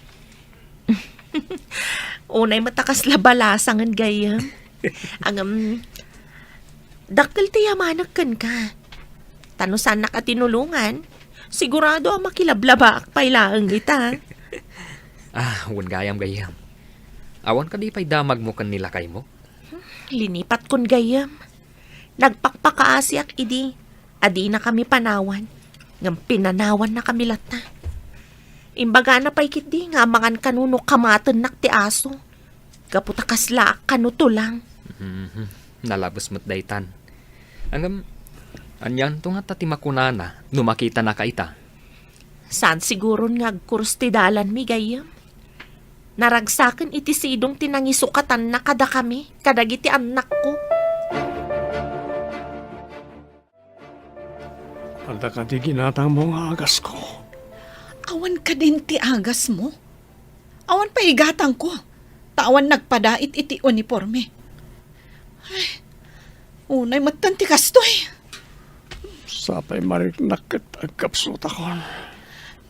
D: Unay matakas labalasangan gayam. Ang dakkel ti yamanak kan ka. Tanusan nakatinulungan. Sigurado ang makilablabak pailaang ita.
B: Wan gayam gayam. Awan ka di pa'y damag mo kan nilakay mo?
D: Linipat kon gayam. Nagpakpakaasiak idi. Adi na kami panawan. Ngam pinanawan na kami lata. Imbaga na pa'y kiti nga mangan kanuno kamaten nak ti aso. Kaputakas laak kanuto lang.
B: Nalabos mo't daytan. Anyan to nga tati makunana, numakita na kaita.
D: Saan siguro nga agkurs ti dalan mi gayam? Naragsaken iti sidong tinangisukatan na kada kami, kadagiti anak ko.
C: Anda ka di ginatang mong agas ko.
H: Awan ka din ti agas mo. Awan pa igatang ko. Tawan nagpadait iti uniforme. Ay, unay matan ti kastoy.
C: Sapay mariknakit ang kapsot ako.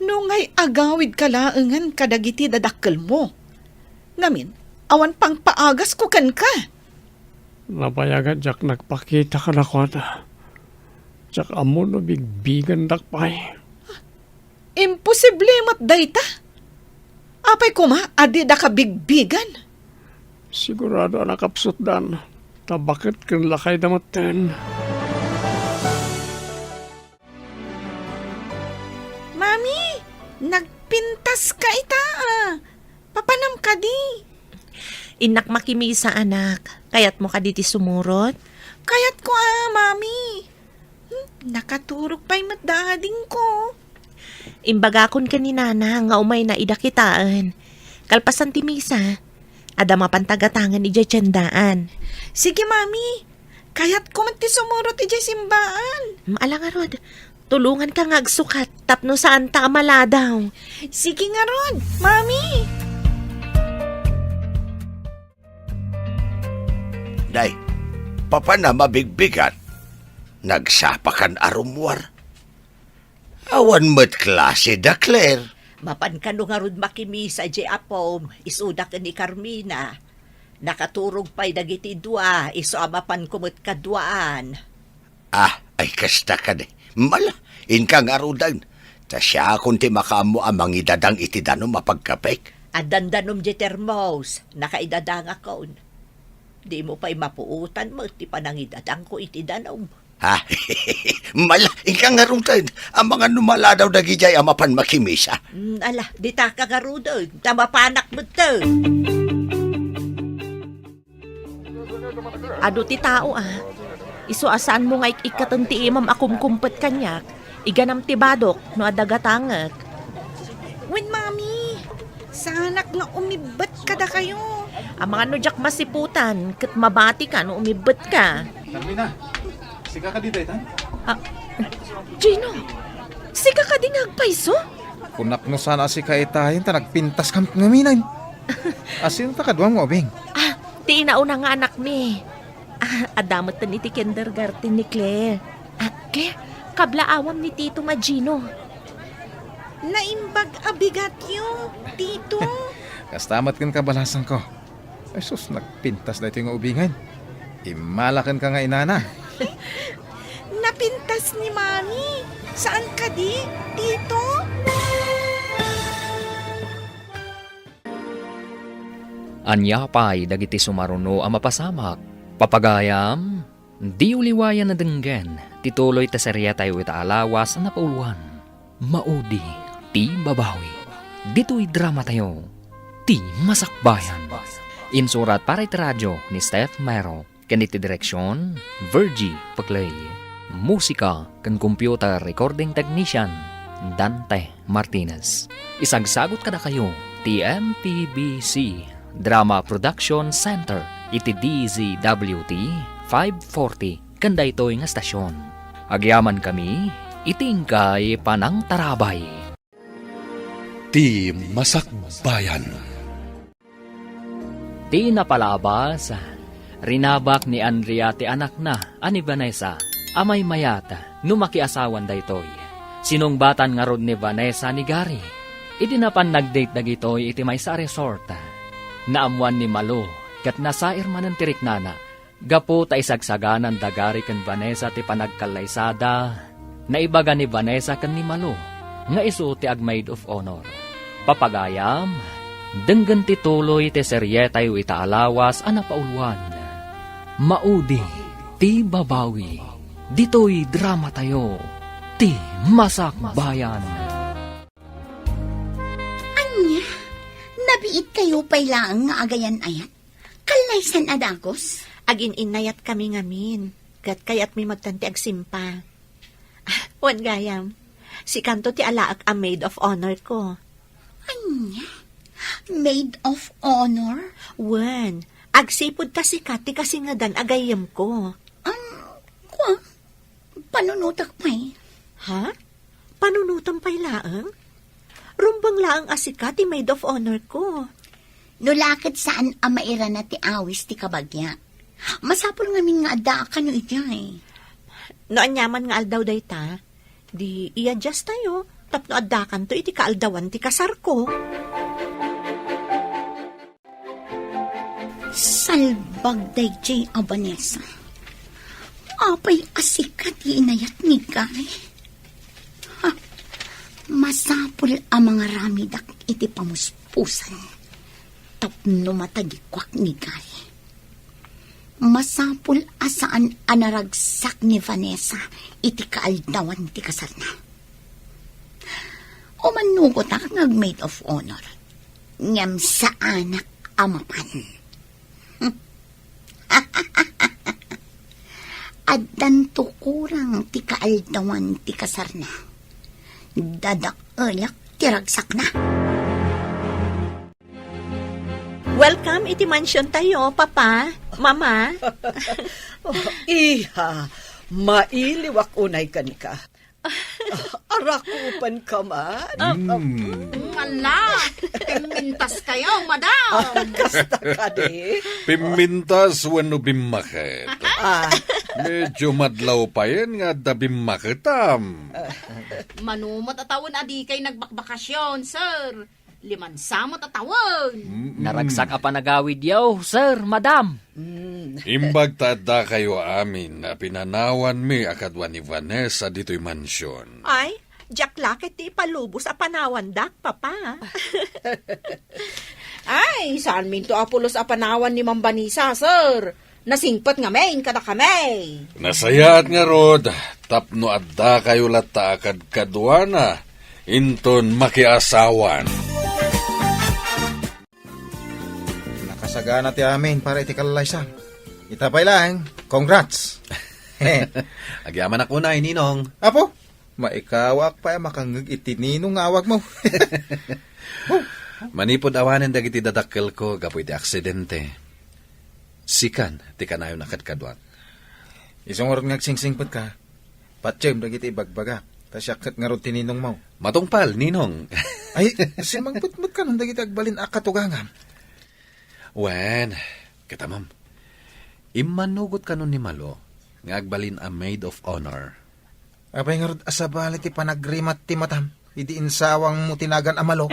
H: Nungay agawid kalaengan kadagiti dadakkel mo. Ngamin, awan pang paagas ko kan ka.
C: Napayagan jak nagpakita ka na ko na. Jak amo no bigbigan dakpay.
H: Imposible mat dayta. Apay ko ma, adi da ka bigbigan.
C: Sigurado anak kapsot dan. Tabakit kan lakay damaten.
H: Mami, nagpintas ka ita. Papanam ka di.
D: Inak makimisa anak, kayat mo ka diti sumurot?
H: Kayat ko mami. Nakaturok pa'y matdading ko.
D: Imbagakon ka ni nana nga umay na idakitaan. Kalpasan ti misa, ada mapantagatangan ijay tiyandaan.
H: Sige mami, kayat ko man ti sumurot ijay simbaan.
D: Maalang arod, tulungan ka nga agsukat tapno saan ta amaladaw.
H: Sige nga ron, mami.
G: Day, papa na mabigbigat. Nagsapakan arumwar. Awan mo't klase da, Claire.
E: Mapan ka nga rod makimisa di apom, isudak ni Carmina. Nakaturog pa'y dagiti dua, iso amapan kumot kadwaan.
G: Ay kasta ka de. Mala, inkang arudan. Ta siya kung ti makamo amang idadang itidanom mapagkapek.
E: At dandanom di termos, nakaidadang akon. Di mo pa'y mapuutan mo, ti panangidadang ko itidanom.
G: Mala, inkang arudan. Ang mga numala daw dagijay amapan makimisa.
E: Ala, di ta kagarudon, tamapanak mo to.
D: Ado ti tao Isu asaan mo nga ikatan ti imam akumkumpet kanyak. Iganam ti badok no adagatangak.
H: Wen mami, sanak nga umibet kada kayo.
D: Ang mga nujak masiputan, kat mabati ka no umibet ka.
F: Carmina, siga ka di daytan?
D: Gino, siga ka din agpaiso?
F: Kunak no sana si kaitahin ta nagpintas kam ngaminan. Asin ta kadwang mo, Bing?
D: Ti inauna nga anak mi. Adamot ta ni ti kindergarten ni Claire. Claire, kablaawam ni Tito nga Gino.
H: Naimbag abigat yo, Tito.
F: Kastamat kan kabalasan ko. Ay sus, nagpintas na ito yung ubingan. Imalakan ka nga inana.
H: napintas ni Mami. Saan ka di? Dito?
B: Anya pa'y dagiti sumaruno ang mapasamak. Papagayam, di uliwayan na denggen, tituloy ta serya tayo itaalawas ang napauluan. Maudi, ti babawi. Dito'y drama tayo, ti masakbayan. Insurat para iti radyo ni Steph Mero, kaniti direksyon, Virgie Paclay. Musika kan computer recording technician, Dante Martinez. Isagsagot kada kayo, ti MPBC Drama Production Center, iti DZWT 540, kanda ito'y nga stasyon. Agyaman kami, itingkay panang tarabay.
A: Ti Masakbayan.
B: Ti napalabas, rinabak ni Andrea ti anak na, ani Vanessa, amay mayata, numakiasawan da ito'y. Sinong batan nga rod ni Vanessa ni Gary. Iti napan nagdate dagitoy iti may sa resort. Naamuan ni Malo, kat nasair man ang tiriknana, gapo ta isagsaganan da Gary kan Vanessa ti panagkalaysada, naibaga ni Vanessa kan ni Malo, nga isu ti ag maid of honor. Papagayam, denggan ti tuloy ti serye tayo itaalawas ang napauluan. Maudi, ti babawi, dito'y drama tayo, ti masakbayan.
I: Anya, nabiit kayo pa'y lang nga agayan-ayat. Kalaysan adagos.
E: Agin inayat kami ngamin. Kat kayat mi magtanti ag simpa. Wan gayam, si Kanto ti alaak a maid of honor ko.
I: Anya, maid of honor?
E: Wan, agsipod ta si Kati kasi nga dan agayam ko.
I: Kwa, panunutak pa'y.
E: Ha? Panunutan pa'y laang? Rumbang laang asika ti maid of honor ko.
I: Nulakad saan ang maira na ti awis ti kabagya. Masapol ngamin nga ada ka no ijay.
E: No anyaman nga aldaw day ta, di i-adjust tayo. Tapno adakan to iti kaaldawan ti kasar ko.
I: Salbag day jay a Vanessa. Apay asikat inayat ni Gary. Masapul ang mga ramidak iti pamuspusan. Tapno matagikwak ni Gary. Masapul asaan anaragsak ni Vanessa iti kaaldawan ti kasar na. O manugot ak nag-maid of honor. Ngam sa anak amapan. Addan tukurang ti kaaldawan ti kasar na. Dadak-alak tiragsak na.
E: Welcome iti mansion tayo, Papa, Mama.
M: Iha, mailiwak unay ka ni ka. Arakupan ka man.
K: Mala, pimintas kayo, madam.
M: Kasta ka di.
A: Pimintas wano bimakit. Medyo madlaw pa yan nga da bimakitam.
K: Manumot atawon adi kay nagbakbakasyon, sir. 5 samot atawon.
B: Naragsak a panagawid yaw, sir, madam.
A: Imbag tada kayo amin na pinanawan mi akadwa ni Vanessa dito'y mansyon.
E: Ay, Jack Lakit ti palubos a panawan dak, Papa.
K: Ay, saan minto apulos a panawan ni Mambanisa, sir? Nasingpat nga main kada kami.
A: Nasayaat nga rod, tapno adda kayo lata akad kadwana, inton makiasawan.
F: Nakasagana ti amin para iti kalaysa. Itapay lang, congrats.
A: Agyaman ako na, Ninong.
F: Apo, maikawak pa makangag iti ninong awag mo.
A: Manipod awanen dagiti dadakkel ko, gapo iti aksidente. Sikan, ti kanayo nakadkadwat.
F: Isang orong nagsingsingpot ka, patsem dagiti ibagbaga, tasyakat nga ron tininong mo.
A: Matungpal, Ninong.
F: Ay, simangputmut ka nung dagiti agbalin akatugangam.
A: Wen, kita ma'am. Imanugot ka nun ni Malo, nga agbalin a maid of honor.
F: Apay nga ron asabali ti panagrimat ti matam, idi insawang mo tinagan amalo.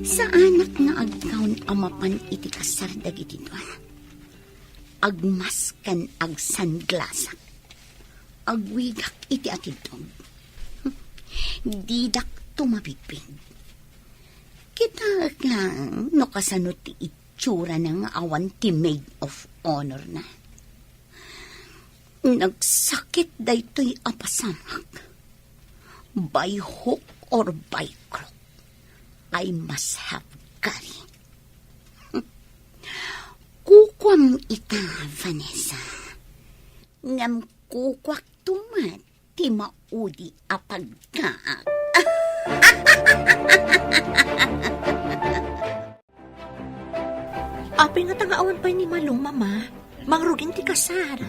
I: Sa anak nga agkaon amapan iti kasar dagiti doon. agmaskan ag sunglasak. Agwigak iti atidog. Didak tumabibig. Kita lang no kasano ti itsura ng awan ti maid of honor na. Nagsakit daytoy apasamak. By hook or by crook, I must have Gary. Kukwam ita, Vanessa. Ngam kukwak tumat, ti maudi apagkaak.
D: Apay nga tangaawan pa ni Malong, mama. Mangrugin ti kasar.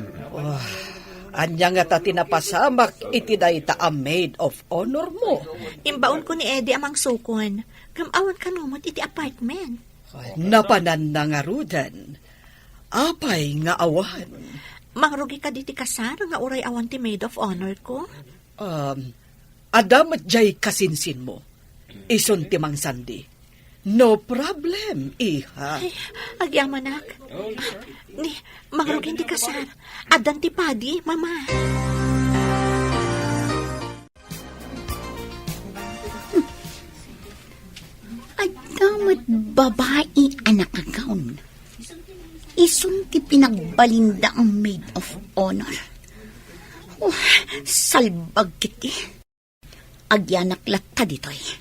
M: Anya nga ta tinapasamak iti dayta a maid of honor mo.
D: Imbaon ko ni Eddie amang sukon. Kamawan ka numot iti apartment.
M: Napanan na nga rudan. Apay nga awan.
D: Mangrugi ka di ti kasar nga uray awan ti maid of honor ko.
M: Adamat jay kasinsin mo. Ison ti Mang Sandy. No problem, iha.
D: Ay, agyamanak. Ni, mangrugin ti kasar. Adan ti padi, mama.
I: Adamat babae anak agawn. Isun ti pinagbalinda ang maid of honor. Salbag kiti. Agyanak latta ditoy.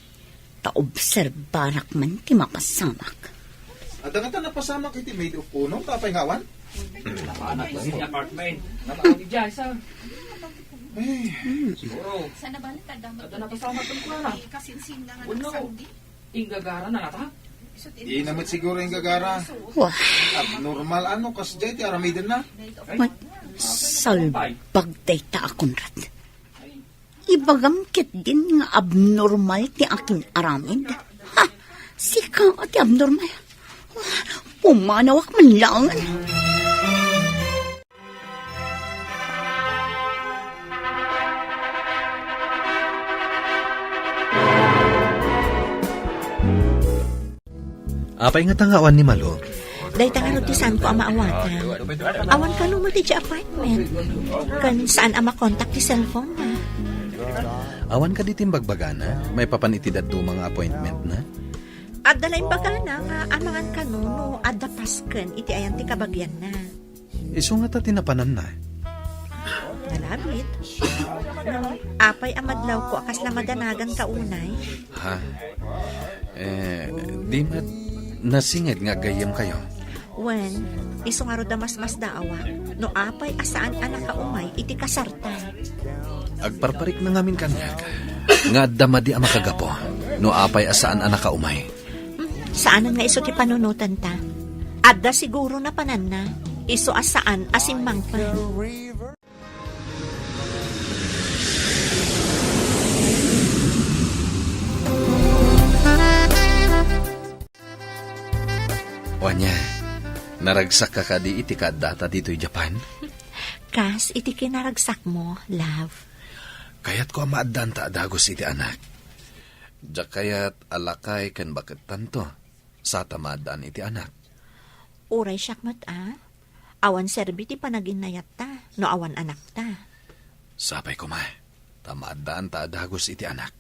I: Taobserbarak man ti mapasamak.
F: Ada nga ta napasamak iti maid of honor, tapay ngawan?
B: Anak lang sa apartment. Napaon ni Jai sa. Siguro.
K: Sana ba nagkadamot?
B: Ada napasama ko na.
H: Kasinsin na nga
B: Uno. Ingagara na nata.
F: Di naman siguro yung gagara.
I: Wah,
F: Abnormal ano, kas jay ti aramiden na.
I: salbag dayta akong rat. Ibagamkit din nga abnormal ti aking aramid. Ha, sika ti abnormal. Pumanawak man lang.
A: Apay nga tangawan ni Malo.
D: Dahil tangan ti saan ko amaawatan. Awan ka numot ti apartment. Kan saan ama contact ti cellphone na.
A: Awan ka ditim bagbagana, may papanitid at mga appointment na.
D: At dalay baga na nga amangan ka no adda pasken iti ayan ti kabagyan na.
A: Iso nga ta tinapanan na.
D: Nalabit. Apay amadlaw ko akas na madanagan ka unay.
A: Ha? Di mat nasingit nga gayam kayo.
D: When, iso nga ro da mas daawa, no apay asaan anak ka umay iti kasarta.
A: Agparparik na ngamin kanyag. Nga damadi ang makagapo. No apay asaan anak ka umay.
D: Saanan nga iso ti panunutan ta? Adda siguro na panan na. Iso asaan asimmang pa.
A: Wanya, naragsak ka di iti kadata dito'y Japan?
D: Kas, iti kinaragsak mo, love.
A: Kayat ko maaddan ta adagos iti anak. Diyak kayat alakay kan bakit tanto sa tamadaan iti anak.
D: Uray siyak mat Awan serbi ti panaginayat ta, no awan anak ta.
A: Sapay ko ma, tamadaan ta adagos iti anak.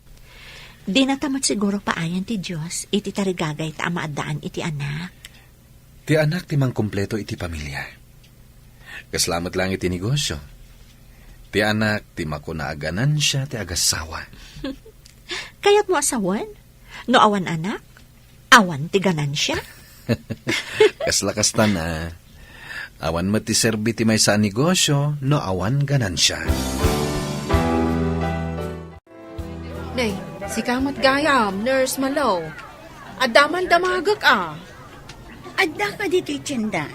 D: Di na tamat siguro paayan ti Diyos, iti tarigagay ta amaadaan iti anak.
A: Ti anak ti mang kumpleto iti pamilya. Kaslamat lang iti negosyo. Ti anak ti makunaaganan siya ti agasawa.
D: Kayat mo asawan? No awan anak? Awan ti ganansya?
A: Kaslakas ta na. Awan mo ti serbi ti may sa negosyo, no awan ganansya.
K: Day, si Kamat Gayam, Nurse Malo. Adaman damagak
I: Adda ka dito itsyenda.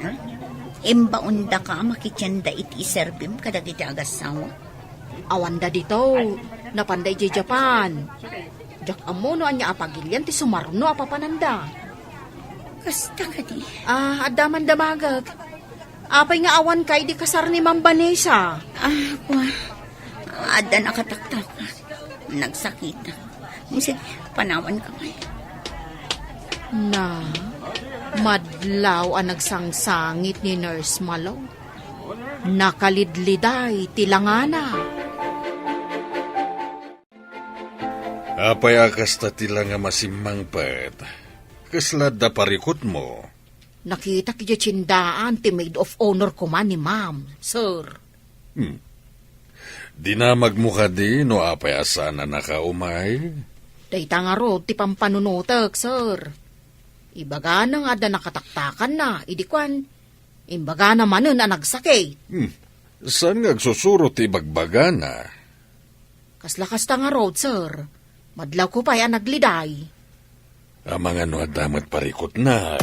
I: Imbaunda ka makityenda iti serbim kadag iti agasawa.
K: Awanda dito, napanday di Japan. Jak amuno anya apagilyan ti sumarno apapananda.
I: Kasta ka di.
K: Adaman damagag. Apay nga awan kay di kasar ni Ma'am Vanessa.
I: Adda nakataktak. Nagsakita. Sige, panawan ka ngayon.
K: Na, Madlaw ang nagsangsangit ni Nurse Malo. Nakalidliday tilangana.
L: Apay akas ta tila nga masimang pet. Kaslad da parikot mo.
K: Nakita kaya tsindaan ti maid of honor ko man ni ma'am, sir.
L: Di na magmukha di no apay asa na nakaumay.
K: Dayta nga ro, ti pampanunutek, sir. Ibaga na nga da nakataktakan na, idikwan. Imbaga naman na nagsakit.
L: Saan nga agsusuro ti bagbaga na?
K: Kaslakas ta nga ro, sir. Madlaw ko pa yan nagliday.
L: Ang mga no adamat parikot na.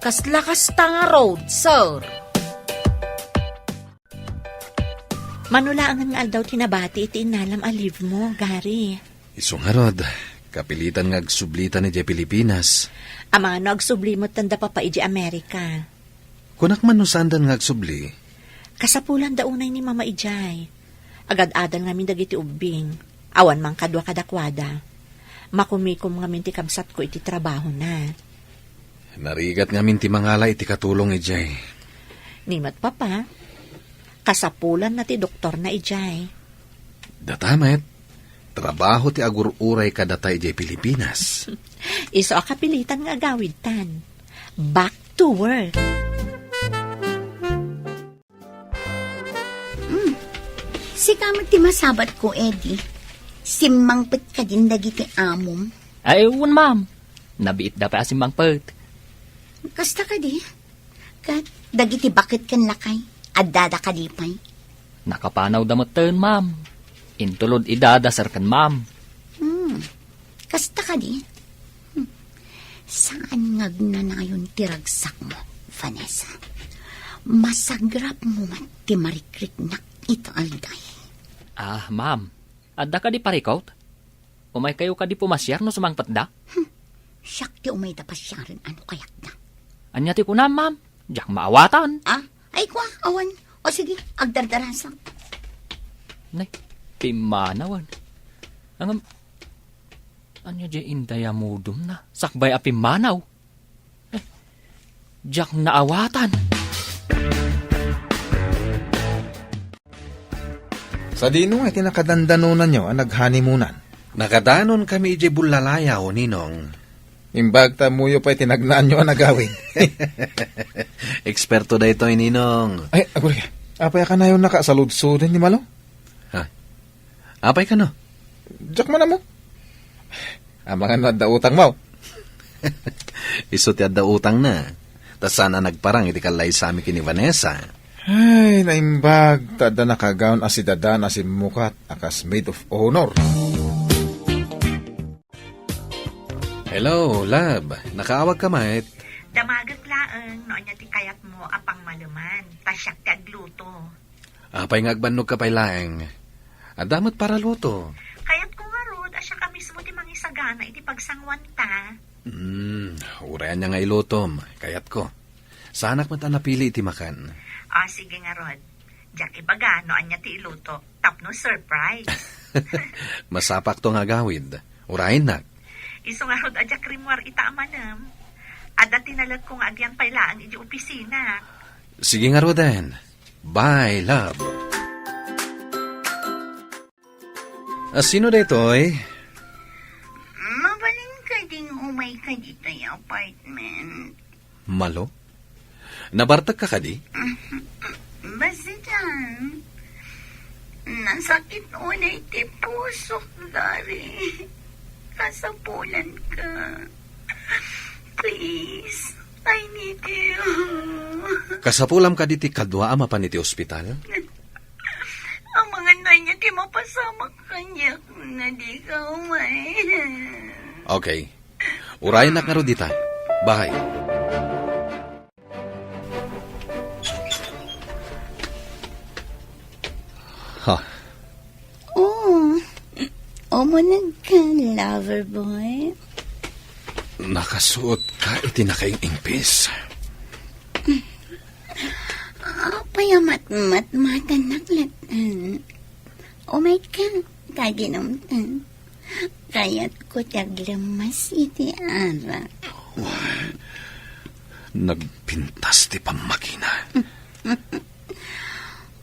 K: Kaslakas ta nga ro, sir.
E: Manulaangan nga daw tinabati iti inalam alive mo, Gary.
A: Isong harod, kapilitan nga agsublitan ni Pilipinas.
E: Ama no agsublimot tanda pa iji Amerika.
A: Kunak man no sandan nga agsubli.
E: Kasapulan daunay ni Mama Ijay. Agad-adan ngamin dagiti ubing. Awan mang kadwa kadakwada. Makumikom ngamin ti kamsat ko iti trabaho na.
A: Narigat ngamin ti mangala iti katulong ijay.
E: Nimat papa. Kasapulan na ti doktor na Ijay.
A: Datamet, trabaho ti agururay kadatay ijay Pilipinas.
E: Iso akapilitan nga gawid tan. Back to work.
I: Si kamat ti masabat ko, Eddie. Simmangpet ka din dagiti amom.
B: Ay, ewan, ma'am. Nabiit da pa asimang pet.
I: Kasta ka di. Kat, dagiti bakit kan lakay. Adada ka di pay.
B: Nakapanaw damoten, ma'am. Intulod idadasar kan, ma'am.
I: Kasta ka di. Saan ngagnanayon tiragsak mo, Vanessa? Masagrap mo man ti marikrik na ito alday.
B: Ah, ma'am. Adda ka di parikot? Umay kayo ka di pumasyar no sumangpat da?
I: Siyak ti umay da pasyarin ano kayak da.
B: Anya ti kunam, ma'am. Diyak maawatan.
I: Ah, ay kwa, awan. O sige, agdardarasan.
B: Nay, pimanawan. Ang anya di indaya mudum na. Sakbay a pimanaw. Diyak naawatan.
F: Sa dino ay tinakadandanunan nyo ang naghanimunan.
A: Nakadanon kami ijay bulalaya o ninong.
F: Imbag tamuyo pa'y tinagnaan nyo ang nagawin.
A: Eksperto da ito ninong.
F: Ay, agul ka. Apay ka na yung nakasaludsudan ni Malo?
A: Ha? Apay ka no?
F: Diyak man na mo. Ang mga nadautang mo.
A: Iso ti adda utang na. Tas sana nagparang iti kalay sa amin kini Vanessa.
F: Ay, naimbag. Tada nakagaon asidadan asin mukat akas maid of honor.
A: Hello, love. Nakaawag ka, mate.
E: Damagat laeng, noon niya ti kayat mo apang maluman. Pasyak ti agluto.
A: Apay ngagbanog ka pay laeng. Adamot para luto.
E: Kayat ko nga rod, asya ka mismo ti mangisagana iti pagsangwan ta.
A: Urayan niya nga ilutom. Kayat ko. Sanak mata napili iti makan.
E: Sige nga rod. Diyak ibaga, noon niya ti iluto. Tapno surprise.
A: Masapak to nga gawid. Urayin na.
E: Iso nga rod, adyak rimwar ita amanam. Ada tinalag kong agyan pailaan iti opisina.
A: Sige nga Roden. Bye, love. Sino dito eh?
I: Mabalin ka ding umay ka dito yung apartment.
A: Malo? Nabartag ka kadi?
I: Basta dyan. Nasakit unay ti puso, Dari. Kasapulan ka. Please, I need you.
A: Kasapulam ka diti kadwa ama pa niti ospital?
I: Ang mga nay niya ti mapasama kanya na di ka umay.
A: Okay. Urayin na nga dita. Bye. Ha?
I: Oh, manag ka, lover boy.
A: Nakasuot ka iti nakaing impis.
I: Payamat-mat-matan naklatan. Oh my God, kaginamtan. Kaya't ko taglamas iti ara.
A: Nagpintas ti pamakina.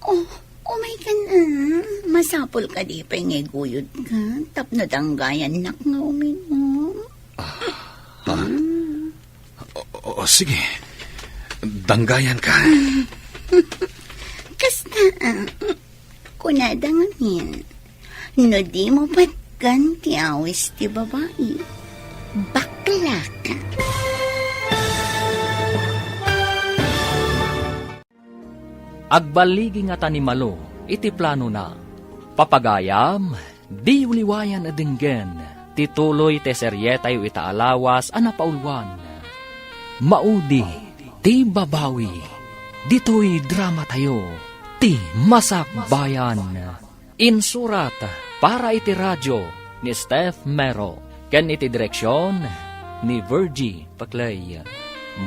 I: Oh my God, masapol ka di pa ngay guyod ka. Tapno danggayan nak nga uminom.
A: O sige, danggayan ka.
I: Kasta, kunada nga min. No di mo patgan ti awis ti babae. Bakla ka.
B: Agbaligi nga tanimalo, iti plano na. Papagayam, di uliwayan adinggen, tituloy te seryetay itaalawas anapaulwan. Maudi, ti babawi, dito'y drama tayo, ti masakbayan. Insurat para iti radyo ni Steph Mero, ken iti direksyon ni Virgie Paclay.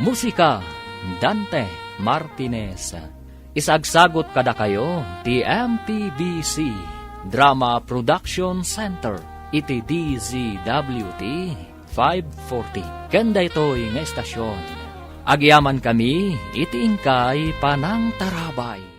B: Musika, Dante Martinez. Isagsagot kada kayo ti MPBC Drama Production Center iti DZWT 540. Kanda ito'y nga estasyon. Agyaman kami iti ingkay Panang Tarabay.